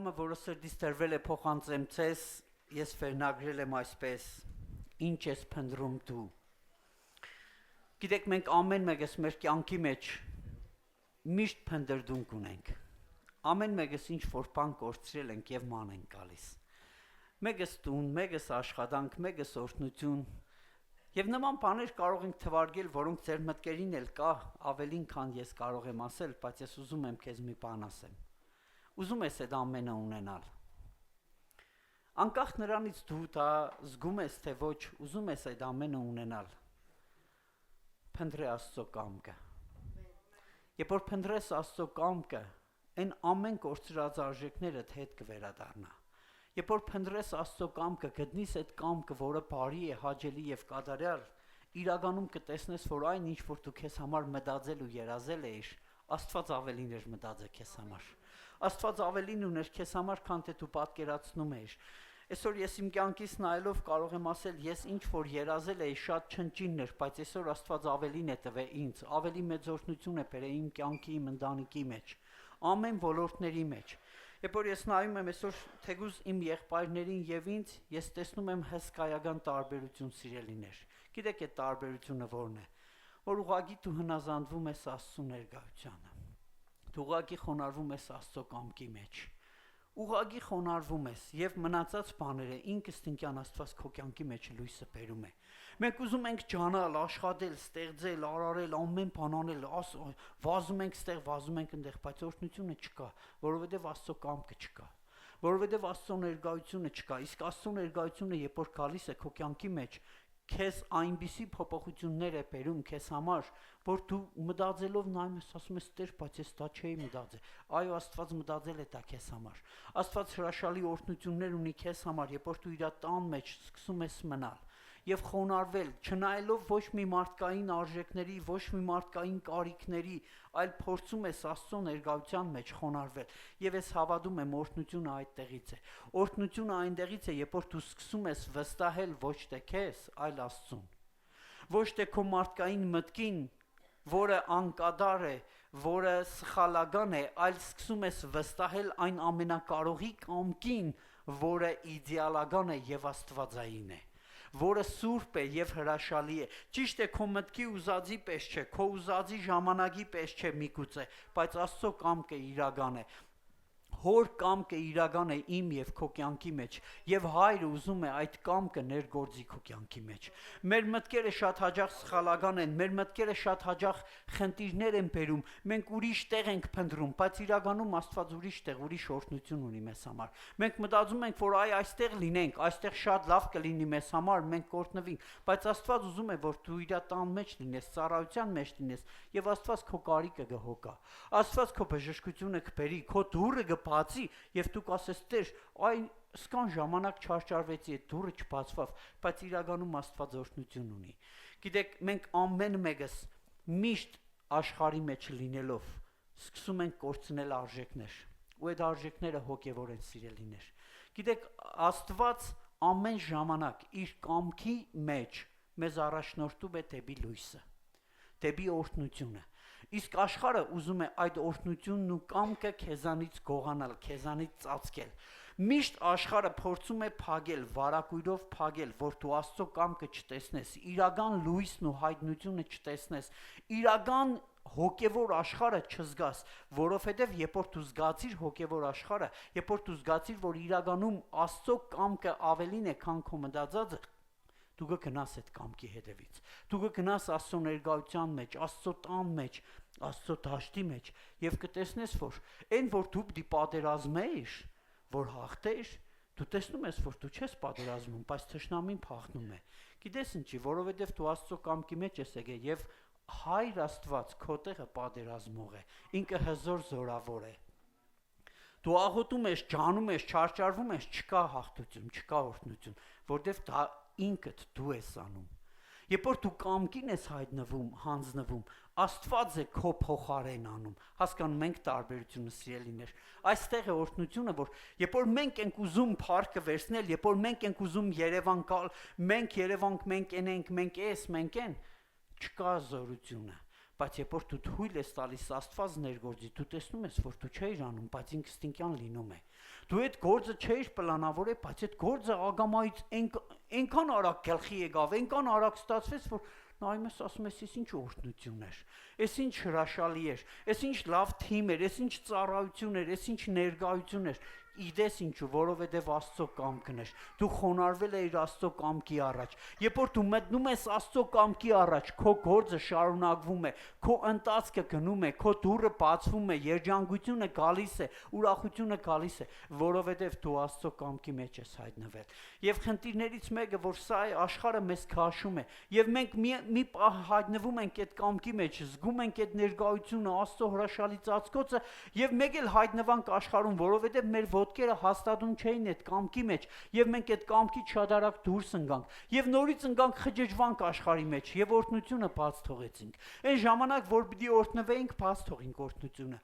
Բամը, որը սրտից տրվել է փոխանցեմ ցես, ես վերնագրել եմ այսպես. Ինչ ես փնտրում դու։ Գիտեք, մենք ամեն մեկս մեր կյանքի մեջ միշտ փնտրդունք ունենք։ Ամեն մեկս ինչ որ բան կորցրել ենք եւ ման ենք գալիս։ Մեկս տուն, մեկս աշխատանք, մեկս օրհնություն։ Եվ նման բաներ կարող ենք թվարկել, որոնք ձեր մտքերին էլ կա, ավելին քան ես կարող եմ ասել, բայց ես ուզում եմ քեզ մի բան ասեմ։ Ուզում ես այդ ամենը ունենալ։ Անկախ նրանից դու դա զգում ես, թե ոչ, ուզում ես այդ ամենը ունենալ։ Փնտրե Աստծո կամքը։ Երբ որ փնտրես Աստծո կամքը, այն ամեն կորցրած արժեքները հետ կվերադառնա։ Երբ որ փնտրես Աստծո կամքը, գտնես այդ կամքը, որը բարի է, հաճելի եւ կատարյալ, իրականում կտեսնես, որ այն ինչ որ դու քեզ համար մտածել ու երազել ես, Աստված ավելին էր մտածել քեզ համար։ Աստված ավելին ուներ քեզ համար, քան թե դու պատկերացնում ես։ Այսօր ես իմ կյանքից նայելով կարող եմ ասել, ես ինչ որ երազել էի շատ չնչին էր, բայց այսօր Աստված ավելին է տվել ինձ, ավելի մեծ օրհնություն է բերել իմ կյանքի, իմ ընտանիքի մեջ, ամեն ոլորտների մեջ։ Երբ որ ես նայում եմ այսօր թեկուզ իմ եղբայրներին եւ ինձ, ես տեսնում եմ հսկայական տարբերություն սիրելիներ։ Գիտեք այդ տարբերությունը որն է, որ ուղղակի դու հնազանդվում ես Աստծո ներկայությանը։ Դու ուղղակի խոնարհվում ես Աստծո կամքի մեջ։ Ուղղակի խոնարհվում ես եւ մնացած բաները ինքստինքյան Աստված քո կյանքի մեջ լույսը բերում է։ Մենք ուզում ենք ճանալ, աշխատել, ստեղծել, արարել, ամեն բան անել, վազում ենք ստեղ, վազում ենք այնտեղ, բայց օրհնությունը չկա, որովհետեւ Աստծո կամքը չկա։ Որովհետեւ Աստծո ներկայությունը չկա։ Իսկ Աստծո ներկայությունը երբ որ գալիս է քո կյանքի մեջ, քեզ այնպիսի փոփոխություններ է բերում քեզ համար, որ դու մտածելով նայում ես, ասում ես, Տեր, բայց ես դա չէի մտածել։ Այո, Աստված մտածել է դա քեզ համար։ Աստված հրաշալի օրհնություններ ունի քեզ համար, երբ որ դու իր տան մեջ սկսում ես մնալ եւ խոնարհվել, չնայելով ոչ մի մարդկային արժեքների, ոչ մի մարդկային կարիքների, այլ փորձում ես Աստծո ներկայության մեջ խոնարհվել։ Եվ ես հավատում եմ, օրհնությունը այդտեղից է։ Օրհնությունը այնտեղից է, երբ որ դու սկսում ես վստահել ոչ թե քեզ, այլ Աստծուն։ Ոչ թե քո մարդկային մտքին, որը անկադար է, որը սխալական է, այլ սկսում ես վստահել այն ամենակարողի կամքին, որը իդեալական է եւ աստվածային է, որը սուրբ է եւ հրաշալի է։ Ճիշտ է, քո մտքի ուզածի պես չէ, քո ուզածի ժամանակի պես չէ միգուցե, բայց Աստծո կամքը իրական է։ Հոր կամքը իրական է իմ եւ քո կյանքի մեջ, եւ Հայրը ուզում է այդ կամքը ներգործի քո կյանքի մեջ։ Մեր մտքերը շատ հաճախ սխալական են, մեր մտքերը շատ հաճախ խնդիրներ են բերում, մենք ուրիշ տեղ ենք փնտրում, բայց իրականում Աստված ուրիշ տեղ, ուրիշ օրհնություն ունի մեզ համար։ Մենք մտածում ենք, որ այստեղ լինենք, այստեղ շատ լավ կլինի մեզ համար, մենք կօրհնվենք, բայց Աստված ուզում է, որ դու իր տան մեջ լինես, ծառայության մեջ լինես, եւ Աստված քո կարիքը կհոգա։ Աստված քո բժշկությունը կբերի, քո դուռը բացի եւ դու կասես, Տեր, այն սկան ժամանակ չարճարվեցի, այդ դուռը չբացվավ, բայց իրականում Աստված օրհնություն ունի։ Գիտեք, մենք ամեն մեկս միշտ աշխարհի մեջ լինելով սկսում ենք կորցնել արժեքներ, ու այդ արժեքները հոգեվոր են սիրելիներ։ Գիտեք, Աստված ամեն ժամանակ իր կամքի մեջ մեզ առաջնորդում է դեպի լույսը, դեպի օրհնությունը։ Իսկ աշխարհը ուզում է այդ օրհնությունն ու կամքը քեզանից գողանալ, քեզանից ծածկել։ Միշտ աշխարհը փորձում է փագել, վարակույրով փագել, որ դու Աստծո կամքը չտեսնես, իրական լույսն ու հայտնությունը չտեսնես, իրական հոգևոր աշխարհը չզգաս, որովհետև երբ որ դու զգացիր հոգևոր աշխարհը, երբ որ դու զգացիր, որ իրականում Աստծո կամքը ավելին է, քան քո մտածածը, դու կգնաս այդ կամքի հետևից։ Դու կգնաս Աստծո ներկայության մեջ, Աստծո տան մեջ, Աստծո դաշտի մեջ եւ կտեսնես, որ այն որ դու պիտի պատերազմեիր, որ հաղթեիր, դու տեսնում ես, որ դու չես պատերազմում, բայց թշնամին փախնում է։ Գիտես ինչի, որովհետեւ դու Աստծո կամքի մեջ ես եկել եւ Հայր Աստված քո տեղը պատերազմող է, ինքը հզոր զորավոր է։ Դու աղոթում ես, ջանում ես, չարճարվում ես, չկա հաղթություն, չկա օրհնություն, որտեվ դա ինքդ դու ես անում։ Երբ որ դու կամքին ես հայտնվում, հանձնվում, Աստված է քո փոխարեն անում։ Հասկանում ենք տարբերությունը, սիրելիներ։ Այստեղ է օրհնությունը, որ երբ որ մենք ենք ուզում փառքը վերցնել, երբ որ մենք ենք ուզում Երևան գալ, մենք Երևանք, մենք ենք, մենք էս, մենք են, չկա զորությունը։ Բայց երբ որ դու թույլ ես տալիս Աստված ներգործի, դու տեսնում ես, որ դու չէիր անում, բայց ինքնստինքյան լինում է։ Դու այդ գործը չէիր պլանավորել, բայց այդ գործը ագամայից այնքան արագ գլխի եկավ, այնքան արագ ստացվեց, որ նայում ես, ասում ես, ինչ օրհնություն էր, այս ինչ հրաշալի էր, այս ինչ լավ թիմ էր, այս ինչ ծառայություն էր, այս ինչ ներկայություն էր։ Իդես ինչու, որովհետև Աստծո կամքն էր։ Դու խոնարհվել ես Աստծո կամքի առաջ։ Երբ որ դու մտնում ես Աստծո կամքի առաջ, քո գործը շարունակվում է, քո ընթացքը գնում է, քո դուռը բացվում է, երջանկությունը գալիս է, ուրախությունը գալիս է, որովհետև դու Աստծո կամքի մեջ ես հայտնվել։ Եվ խնդիրներից մեկը, որ սա է, աշխարհը մեզ քաշում է, եւ մենք մի պահ հայտնվում ենք այդ կամքի մեջ, զգում ենք այդ ներկայությունը, Աստծո հրաշալի ծածկոցը, եւ մեկ էլ հայտնվանք աշխարհում, որովհետև մեր ոտքերը հաստատուն չէին այդ կամքի մեջ, եւ մենք այդ կամքից շատ արագ դուրս ընկանք, եւ նորից ընկանք խճճվանք աշխարհի մեջ, եւ օրհնությունը բաց թողեցինք։ Այն ժամանակ, որ պիտի օրհնվեինք, բաց թողինք օրհնությունը,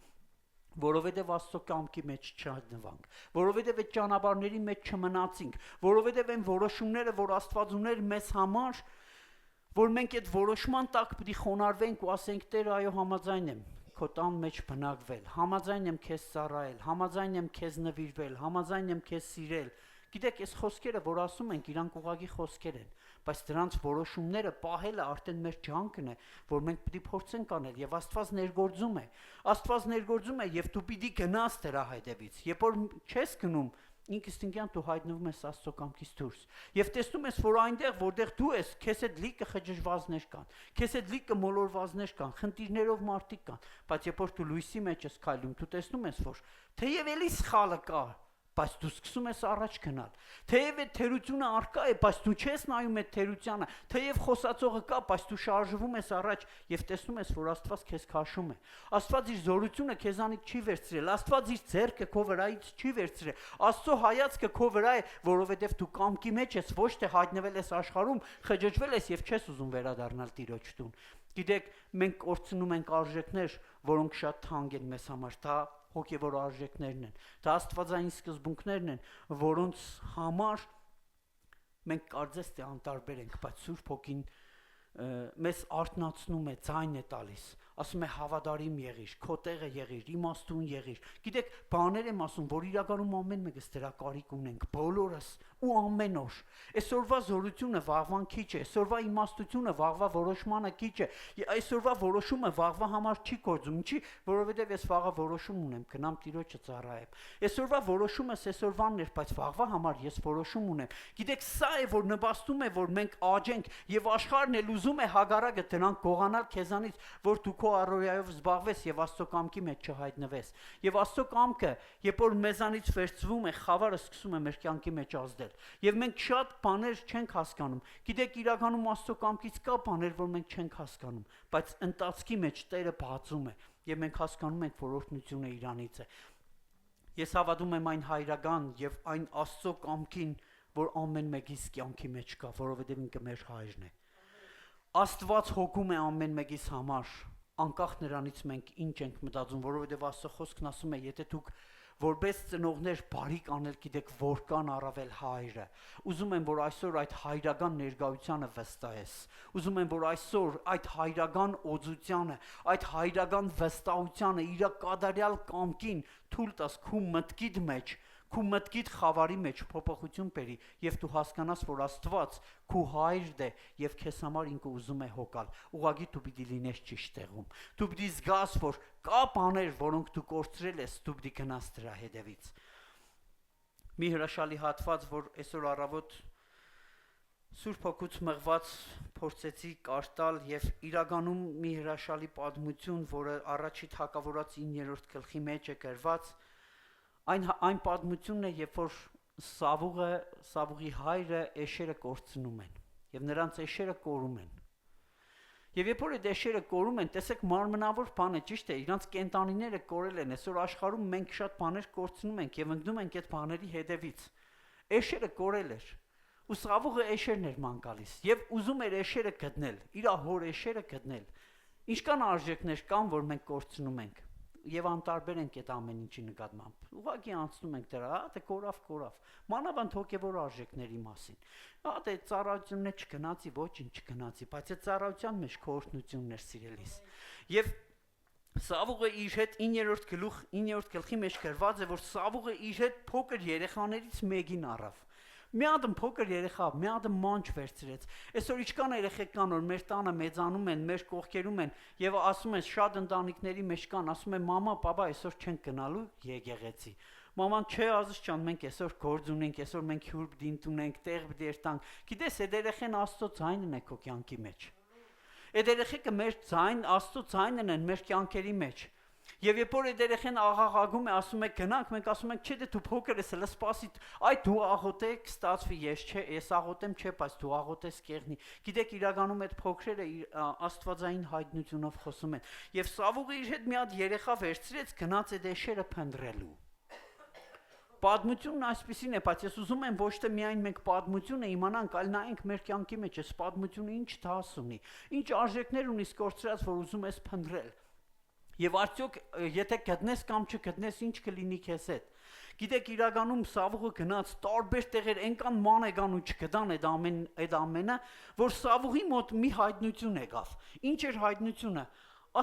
որովհետև Աստծո կամքի մեջ չհայտնվանք, որովհետև այդ ճանապարհների մեջ չմնացինք, որովհետև այն որոշումները, որ Աստված ուներ մեզ համար, որ մենք այդ որոշման տակ պիտի խոնարհվենք ու ասենք Տեր, այո, համաձայն եմ քո տան մեջ բնակվել, համաձայն եմ քեզ ծառայել, համաձայն եմ քեզ նվիրվել, համաձայն եմ քեզ սիրել։ Գիտեք, այս խոսքերը, որ ասում ենք, իրանք ուղղակի խոսքեր են, բայց դրանց որոշումները պահելը արդեն մեր ջանքն է, որ մենք պիտի փորձենք անել, եւ Աստված ներգործում է։ Աստված ներգործում է եւ դու պիտի գնաս դրա հետևից։ Երբ որ չես գնում, ինքնստինքյան դու հայտնվում ես Աստծո կամքից դուրս եւ տեսնում ես, որ այնտեղ, որտեղ դու ես, քեզ այդ լիքը խճճվածներ կան, քեզ այդ լիքը մոլորվածներ կան, խնդիրներով մարդիկ կան, բայց երբ որ դու լույսի մեջ ես քայլում, դու տեսնում ես, որ թեև էլի սխալը կա, բայց դու սկսում ես առաջ գնալ։ Թեև այդ թերությունը արկա է, բայց դու չես նայում այդ թերությանը, թեև խոսածողը կա, բայց դու շարժվում ես առաջ եւ տեսնում ես, որ Աստված քեզ քաշում է։ Աստված իր զորությունը քեզանից չի վերցրել, Աստված իր ձեռքը քո վրայից չի վերցրել։ Աստծո հայացքը քո վրա է, որովհետեւ դու կամքի մեջ ես, ոչ թե հայտնվել ես աշխարհում, խճճվել ես եւ չես ուզում վերադառնալ Տիրոջ տուն։ Գիտեք, մենք կորցնում ենք արժեքներ, որոնք շատ թանկ են մեզ համար։ Դա հոգևոր արժեքներն են, դա աստվածային սկզբունքներն են, որոնց համար մենք կարծես թե անտարբեր ենք, բայց Սուրբ Հոգին մեզ արթնացնում է, ձայն է տալիս, ասում է հավատարիմ եղիր, քո տեղը եղիր, իմաստուն եղիր։ Գիտեք, բաներ եմ ասում, որ իրականում ամեն մեկս դրա կարիք ունենք, բոլորս ու ամեն օր։ Այսօրվա զորությունը վաղվան քիչ է, այսօրվա իմաստությունը վաղվա որոշմանը քիչ է, այսօրվա որոշումը վաղվա համար չի գործում, ինչի, որովհետև ես վաղը որոշում ունեմ, գնամ Տիրոջը ծառայեմ։ Այսօրվա որոշումս այսօրվանն էր, բայց վաղվա համար ես որոշում ունեմ։ Գիտեք, սա է, որ նպաստում է, որ մենք աճենք եւ աշխարհն էլ ուզում է հագարակը դրանք գողանալ քեզանից, որ դու քո առօրյայով զբաղվես եւ Աստծո կամքի մեջ չհայտնվես։ Եվ Աստծո կամքը, երբ որ մեզանից վերցվում է, խավարը սկսում է մեր կյանքի մեջ ազդել։ Եվ մենք շատ բաներ չենք հասկանում։ Գիտեք, իրականում Աստծո կամքից կա բաներ, որ մենք չենք հասկանում, բայց ընթացքի մեջ Տերը բացում է եւ մենք հասկանում ենք, որ օրհնությունը իրանից է։ Ես հավատում եմ այն հայրական եւ այն Աստծո կամքին, որ ամեն մեկիս կյանքի մեջ կա, որովհետեւ ինքը մեր հայրն է։ Աստված հոգում է ամեն մեկիս համար, անկախ նրանից մենք ինչ ենք մտածում, որովհետև Աստծո խոսքն ասում է, եթե դուք որպես ծնողներ բարիք անել գիտեք, որքան առավել հայրը։ Ուզում եմ, որ այսօր այդ հայրական ներկայությանը վստահես։ Ուզում եմ, որ այսօր այդ հայրական օծությանը, այդ հայրական վստահությանը, իր կատարյալ կամքին թույլ տաս քո մտքիդ մեջ, քո մտքիդ խավարի մեջ փոփոխություն բերի եւ դու հասկանաս, որ Աստված քո հայրն է եւ քեզ համար ինքը ուզում է հոգալ։ Ուղղակի դու պիտի լինես ճիշտ տեղում։ Դու պիտի զգաս, որ կա բաներ, որոնք դու կորցրել ես, դու պիտի գնաս դրա հետևից։ Մի հրաշալի հատված, որ այսօր առավոտ Սուրբ Հոգուց մղված փորձեցի կարտալ եւ իրականում մի հրաշալի պատմություն, որը առաջի Թագավորաց 9-րդ գլխի մեջ է գրված, այն պատմությունն է, երբ որ Սավուղի հայրը էշերը կորցնում են եւ նրանց էշերը կորում են։ Եվ երբ որ այդ էշերը կորում են, տեսեք մարմնավոր բան է, ճիշտ է, իրանց կենտանիները կորել են, այսօր աշխարհում մենք շատ բաներ կորցնում ենք եւ ընկնում ենք այդ բաների հետևից։ Էշերը կորել էր։ Ու Սավուղը էշերն էր ման գալիս եւ ուզում էր էշերը գտնել, իր հոր էշերը գտնել։ Ինչքան արժեքներ կան, որ մենք կորցնում ենք։ Եվ անտարբեր ենք այդ ամեն ինչի նկատմամբ։ Ուղղակի անցնում ենք դրա, դե կորավ։ Մանավանդ հոգևոր արժեքների մասին։ Դե ծառայությունն չգնացի, ոչինչ չգնացի, բայց այդ ծառայության մեջ քո օրհնությունն էր սիրելիս։ Եվ Սավուղը իր հետ 9-րդ գլխի մեջ գրված է, որ Սավուղը իր հետ փոքր երեխաներից մեկին առավ։ Մի հատ փոքր երեխա, մի հատ մանչ վերցրեց։ Այսօր ինչքան երեխեք կան, որ մեր տանը մեծանում են, մեր կողքերում են եւ ասում են շատ ընտանիքների մեջ կան, ասում են մամա, պապա, այսօր չենք գնալու եկեղեցի։ Մաման, չէ, Ազիզ ջան, մենք այսօր գործ ունենք, այսօր մենք հյուր դինտ ունենք, տեղ դերտանք։ Գիտես, այդ երեխեն Աստծո ձայնն է քո կյանքի մեջ։ Այդ երեխեքը մեր ձայն, Աստծո ձայնն են մեր կյանքերի մեջ։ Եվ երբ որ այդ երեխեն աղաղագում է, ասում է գնանք, մենք ասում ենք, չէ, դե դու փոքր ես, հələ սպասի, այ դու աղոթեք, ստացվի, ես աղոթեմ, չէ, բայց դու աղոթես կեղնի։ Գիտեք, իրականում այդ փոքրերը աստվածային հայտնությունով խոսում են։ Եվ Սավուղը իր հետ մի հատ երեխա վերցրեց, գնաց այդ էշերը փնտրելու։ Պատմությունն այսպեսին է, բայց ես ուզում եմ ոչ թե միայն մենք պատմությունը իմանանք, այլ նայենք մեր կյանքի մեջ, այս պատմությունը ինչ դաս ունի, ինչ արժեքներ ունի կորցրած, որ ուզում ես փնտրել։ Եւ արդյոք եթե գտնես կամ չգտնես, ինչ կլինի քեզ հետ։ Գիտեք, իրականում Սավուղը գնաց տարբեր տեղեր, այնքան ման եկան ու չգտան այդ ամենը, որ Սավուղի մոտ մի հայտնություն եկավ։ Ինչ էր հայտնությունը։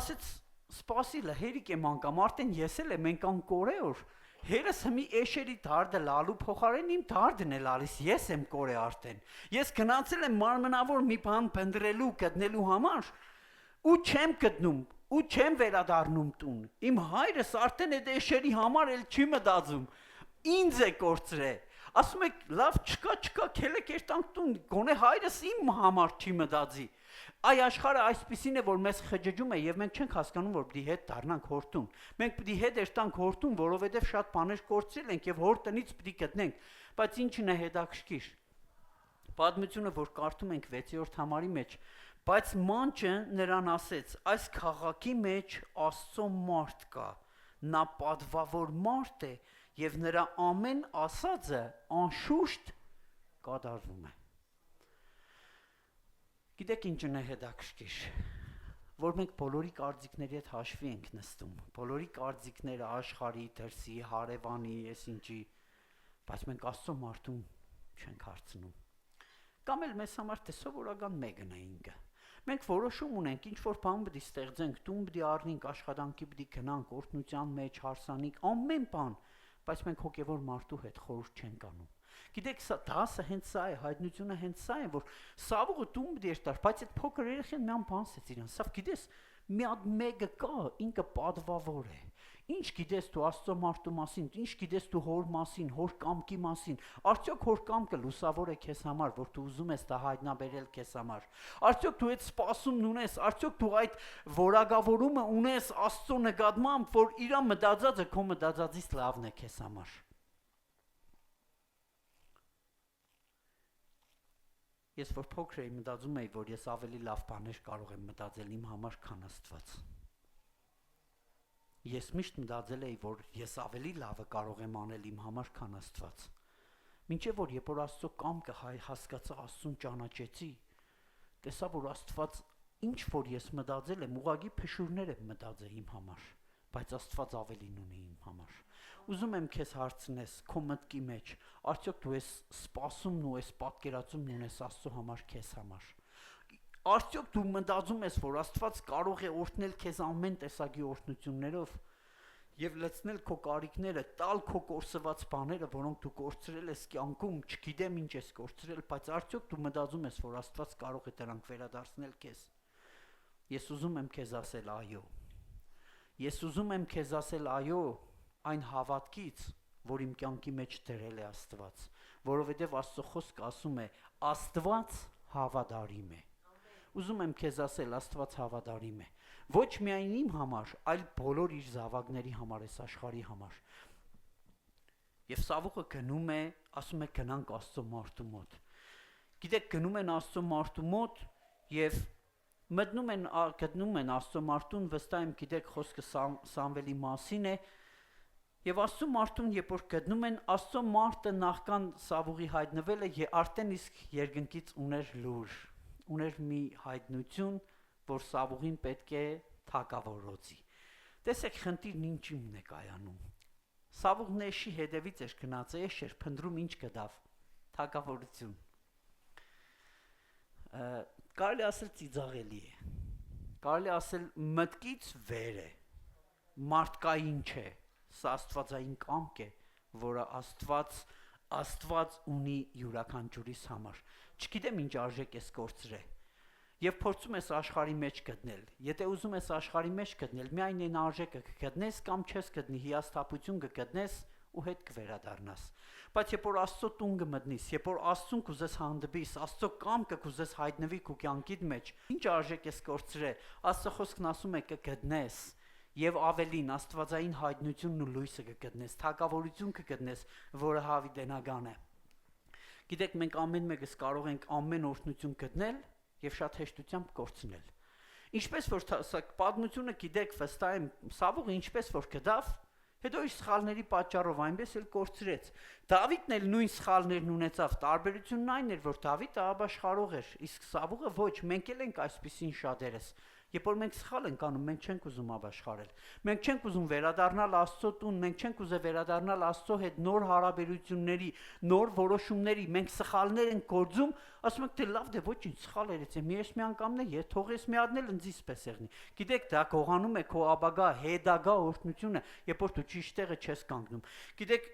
Ասեց, սպասիլը, հերիք եմ անգամ, արդեն ես էլ եմ անկան կորեոր։ Հերս մի էշերի դարդը լալու փոխարեն իմ դարդն է լալիս, ես եմ կորե արդեն։ Ես գնացել եմ մարմնավոր մի բան փնտրելու, գտնելու համար ու չեմ գտնում։ Ու չեմ վերադառնում տուն։ Իմ հայրս արդեն այդ էշերի համար էլ չի մտածում։ Ինձ է կորցրել։ Ասում եք, լավ, չկա, քելը կերտանք տուն, գոնե հայրս իմ համար չի մտածի։ Այ աշխարհը այսպեսին է, որ մեզ խճճում է եւ մենք չենք հասկանում, որ պիտի հետ դառնանք հորտուն։ Մենք պիտի հետ երթանք հորտուն, որովհետեւ շատ բաներ կորցրել ենք եւ հոր տնից պիտի գտնենք։ Բայց ինչն է հետաքրքիր։ Պատմությունը, որ կարդում ենք 6-րդ համարի մեջ, բայց մանչը նրան ասեց. այս քաղաքի մեջ Աստծո մարդ կա, նա պատվավոր մարդ է եւ նրա ամեն ասածը անշուշտ կատարվում է։ Գիտեք ինչն է հետաքրքիր, որ մենք բոլորի կարծիքների հետ հաշվի ենք նստում, բոլորի կարծիքները աշխարհի, դրսի, հարևանի, ես ինչի, բայց մենք Աստծո մարդուն չենք հարցնում։ Կամ էլ մեզ համար թե սովորական մեկն է ինքը։ Մենք որոշում ունենք, ինչ որ բան պետք է ստեղծենք, տուն պետք է առնենք, աշխատանքի պետք է գնանք, օրհնության մեջ հարսանիք, ամեն բան, բայց մենք հոգևոր մարդու հետ խորհուրդ չենք անում։ Գիտեք, դասը հենց սա է, հայտնությունը հենց սա է, որ Սավուղը տուն պետք է երթար, բայց այդ փոքր երեխան մի բան ասեց իրան, սա գիտես, մի հատ մեկը կա, ինքը պատվավոր է։ Ինչ գիտես դու Աստծո մարդու մասին, ինչ գիտես դու հոր մասին, հոր կամքի մասին, արդյոք հոր կամքը լուսավոր է քեզ համար, որ դու ուզում ես դա հայտնաբերել քեզ համար։ Արդյոք դու այդ սպասումն ունես, արդյոք դու այդ որակավորումը ունես Աստծո նկատմամբ, որ իր մտածածը քո մտածածից լավն է քեզ համար։ Ես որ փոքր էի մտածում էի, որ ես ավելի լավ բաներ կարող եմ մտածել իմ համար, քան Աստված։ Ես միշտ մտածել էի, որ ես ավելի լավը կարող եմ անել իմ համար, քան Աստված։ Մինչև որ երբ որ Աստծո կամքը հասկացա, Աստծուն ճանաչեցի, տեսա, որ Աստված ինչ որ ես մտածել եմ, ուղղակի փշուրներ եմ մտածել իմ համար, բայց Աստված ավելին ունի իմ համար։ Ուզում եմ քեզ հարցնես, քո մտքի մեջ, արդյոք դու ես սպասումն ու ես պատկերացումն ունես Աստծո համար քեզ համար։ Արդյոք դու մտածում ես, որ Աստված կարող է օրհնել քեզ ամեն տեսակի օրհնություններով եւ լցնել քո կարիքները, տալ քո կորսված բաները, որոնք դու կորցրել ես կյանքում, չգիտեմ ինչ ես կորցրել, բայց արդյոք դու մտածում ես, որ Աստված կարող է դրանք վերադարձնել քեզ։ Ես ուզում եմ քեզ ասել այո։ Ես ուզում եմ քեզ ասել այո, այն հավատքից, որ իմ կյանքի մեջ դրել է Աստված, որովհետև Աստծո խոսքը ասում է. Աստված հավատարիմ է։ Ուզում եմ քեզ ասել, Աստված հավատարիմ է։ Ոչ միայն իմ համար, այլ բոլոր իր զավակների համար, այս աշխարհի համար։ Եվ Սավուղը գնում է, ասում է գնանք Աստծո մարդու մոտ։ Գիտեք, գնում են Աստծո մարդու մոտ եւ գտնում են Աստծո մարդուն, վստահ եմ գիտեք, խոսքը Սամվելի մասին է։ Եվ Աստծո մարդուն, երբ որ գտնում են, Աստծո մարդը նախքան Սավուղի հայտնվելը արդեն իսկ երկնքից ուներ լուր, ուներ մի հայտնություն, որ Սավուղին պետք է թագավորոցի։ Տեսեք, խնդիրն ինչի մն է կայանում։ Սավուղնեշի հետևից էր գնաց, էր փնդրում ինչ կդավ։ Թագավորություն։ Կարելի ասել ծիծաղելի է։ Կարելի ասել մտքից վեր է։ Մարդկային չէ, սա աստվածային կամք է, որը Աստված ունի յուրաքանչյուրիս համար։ Չգիտեմ ինչ արժեք ես կորցրել։ Եվ փորձում ես աշխարհի մեջ գտնել։ Եթե ուզում ես աշխարհի մեջ գտնել, միայն այն արժեքը կգտնես կամ չես գտնի, հիասթափություն կգտնես ու հետ կվերադառնաս։ Բայց երբ որ Աստծո տուն կմտնես, երբ որ Աստծուն կուզես հանդիպիս, Աստծո կամքը կուզես հայտնվի քո կյանքիդ մեջ, ինչ արժեք ես կորցրել, Աստծո խոսքն ասում է կգտնես։ Եվ ավելին աստվածային հայտնությունն ու լույսը կգտնես, թագավորություն կգտնես, որը հավիտենական է։ Գիտեք, մենք ամեն մեկս կարող ենք ամեն օրհնություն գտնել եւ շատ հեշտությամբ կորցնել։ Ինչպես որ պատմությունը գիտեք, վստահ եմ, Սավուղը ինչպես որ գտավ, հետո իր սխալների պատճառով այնպես էլ կորցրեց։ Դավիթն էլ նույն սխալներն ունեցավ, տարբերությունն այն էր, որ Դավիթը ապաշխարող էր, իսկ Սավուղը ոչ, մենք էլ ենք այսպիսին շատերս։ Երբ որ մենք սխալ ենք անում, մենք չենք ուզում ապաշխարել։ Մենք չենք ուզում վերադառնալ Աստծո տուն, մենք չենք ուզում վերադառնալ Աստծո հետ նոր հարաբերությունների, նոր որոշումների, մենք սխալներ ենք գործում, ասում ենք թե լավ դե ոչինչ սխալ երեցի, մի անգամն է, թող ես մի հատն էլ ինձ պես եղնի։ Գիտեք, դա գողանում է քո ապագա հետագա օրհնությունը, երբ որ դու ճիշտ տեղը չես կանգնում։ Գիտեք,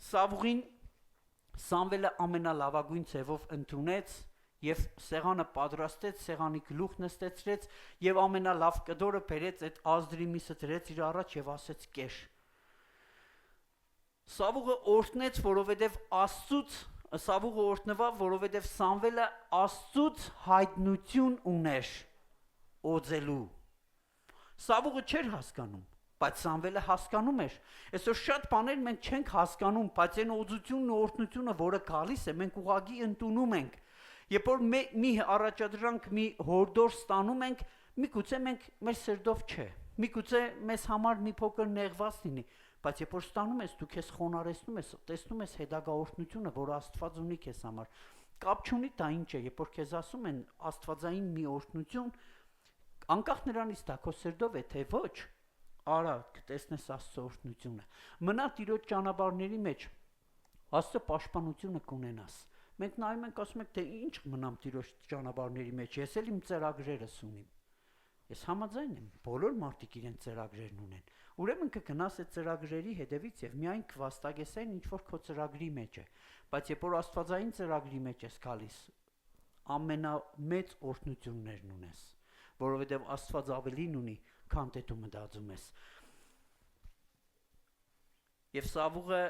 Սավուղին Սամվելը ամենալավագույն ձևով ընդունեց եւ սեղանը պատրաստեց, սեղանի գլուխ նստեցրեց եւ ամենալավ կդորը բերեց այդ ազդրի միսը դրեց իր առաջ եւ ասեց կեր։ Սավուղը օրհնեց, որովհետեւ Սավուղը օրհնվավ, որովհետեւ Սամվելը Աստծուց հայտնություն ուներ օձելու։ Սավուղը չէր հասկանում, բայց Սամվելը հասկանում էր։ Այսօր շատ բաներ մենք չենք հասկանում, բայց այն օձությունն ու օրհնությունը, որը գալիս է, մենք ուղղակի ընդունում ենք։ Երբ որ մի առաջադրանք, մի հորդոր ստանում ենք, միգուցե մենք մեր սրտով չէ, միգուցե մեզ համար մի փոքր նեղված լինի, բայց երբ որ ստանում ես, դու քեզ խոնարհեցնում ես, տեսնում ես հետագա օրհնությունը, որը Աստված ունի քեզ համար։ Կապ չունի դա ինչ է, երբ որ քեզ ասում են աստվածային մի օրհնություն, անկախ նրանից դա քո սրտով է թե ոչ, արա կտեսնես Աստծո օրհնությունը։ Մնա Տիրոջ ճանապարհների մեջ, Աստծո պաշտպանությունը կունենաս։ Մենք նայում ենք, ասում ենք, թե ինչ մնամ Տիրոջ ճանապարհների մեջ, ես էլ իմ ծրագրերս ունիմ։ Ես համաձայն եմ, բոլոր մարդիկ իրենց ծրագրերն ունեն։ Ուրեմն կգնաս այդ ծրագրերի հետևից եւ միայն կվաստակես այն, ինչ որ քո ծրագրի մեջ է։ Բայց երբ որ աստվածային ծրագրի մեջ ես գալիս, ամենամեծ օրհնություններն ունես, որովհետեւ Աստված ավելին ունի, քան թե դու մտածում ես։ Եվ Սավուղը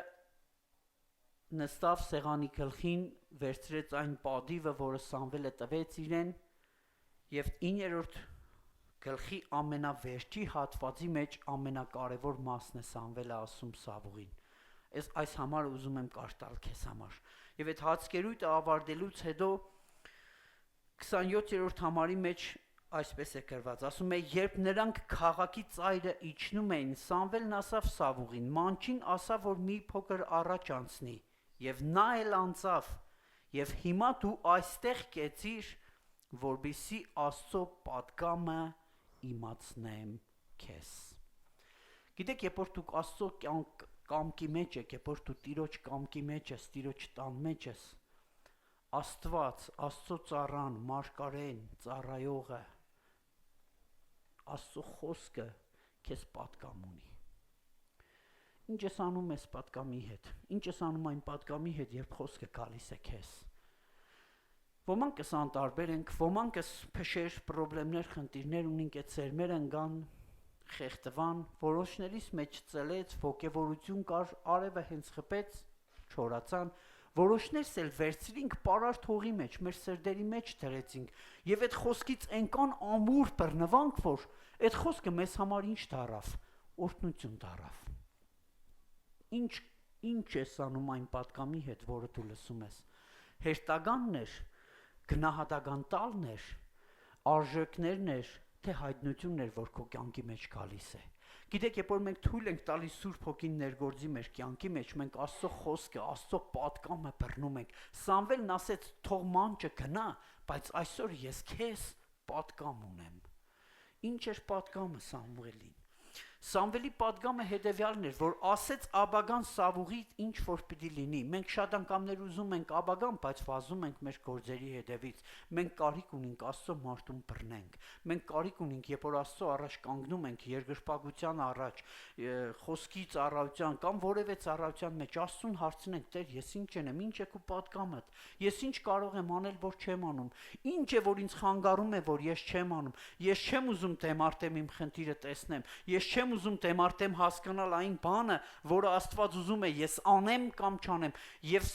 նստավ սեղանի գլխին, վերցրեց այն պատիվը, որը Սամվելը տվեց իրեն, եւ 9-րդ գլխի ամենավերջի հատվածի մեջ ամենակարևոր մասն է Սամվելը ասում Սավուղին։ Այս համարը ուզում եմ կարդալ քեզ համար։ Եվ այդ հացկերույթը ավարտելուց հետո 27-րդ համարի մեջ այսպես է գրված, ասում է, երբ նրանք քաղաքի ծայրը իջնում էին, Սամվելն ասավ Սավուղին, մանչին ասա, որ մի փոքր առաջ անցնի, եւ նա էլ անցավ, եւ հիմա դու այստեղ կեցիր, որբիսի Աստծո պատգամը իմացնեմ քեզ։ Գիտեք, երբ որ դու Աստծո կամքի մեջ եք, երբ որ դու Տիրոջ կամքի մեջ ես, Տիրոջ տան մեջ ես, Աստված, Աստծո ծառան, մարգարեն, ծառայողը, Աստծո խոսքը քեզ պատգամ ունի։ Ինչ ես անում ես պատգամի հետ։ Ինչ ես անում այն պատգամի հետ, երբ խոսքը գալիս է քեզ։ Ոմանքս անտարբեր ենք, ոմանքս փշեր, խնդիրներ, խնդիրներ ունենք, այդ սերմերը ընկան, խեղդվան, որոշներից մեջ ծլեց, ոգևորություն կար, արևը հենց խփեց, չորացան, որոշներս էլ վերցրինք պարարտ հողի մեջ, մեր սրտերի մեջ դրեցինք, եւ այդ խոսքից այնքան ամուր բռնվանք, որ այդ խոսքը մեզ համար ինչ դարավ, օրհնություն դարավ։ Ինչ ես անում այն պատգամի հետ, որը դու լսում ես։ Հերթականն էր, գնահատական տալն էր, արժեքներն էր, թե հայտնությունն էր, որ քո կյանքի մեջ գալիս է։ Գիտեք, երբ որ մենք թույլ ենք տալիս Սուրբ Հոգին ներգործի մեր կյանքի մեջ, մենք Աստծո խոսքը, Աստծո պատգամը բռնում ենք։ Սամվելն ասեց, թող մանչը գնա, բայց այսօր ես քեզ պատգամ ունեմ։ Ինչ էր պատգամը Սամուելին։ Սամվելի պատգամը հետևյալն էր, որ ասեց Աբագան Սավուղի ինչ որ պիտի լինի։ Մենք շատ անգամներ ուզում ենք Աբագան, բայց վազում ենք մեր գործերի հետևից։ Մենք կարիք ունենք Աստծո մարդուն բռնենք։ Մենք կարիք ունենք, երբ որ Աստծո առաջ կանգնում ենք երկրպագության առաջ, խոսքի ծառայության կամ որևէ ծառայության մեջ Աստծուն հարցնենք. Տեր, ես ինչ անեմ, ինչ է քո պատգամդ։ Ես ինչ կարող եմ անել, որ չեմ անում։ Ինչ է, որ ինձ խանգարում է, որ ես չեմ անում։ Ես չեմ ուզում դեմարտեմ իմ խնդիրը տեսնեմ։ Ես չեմ ուզում դեմարտեմ հասկանալ այն բանը, որը Աստված ուզում է ես անեմ կամ չանեմ։ Եվ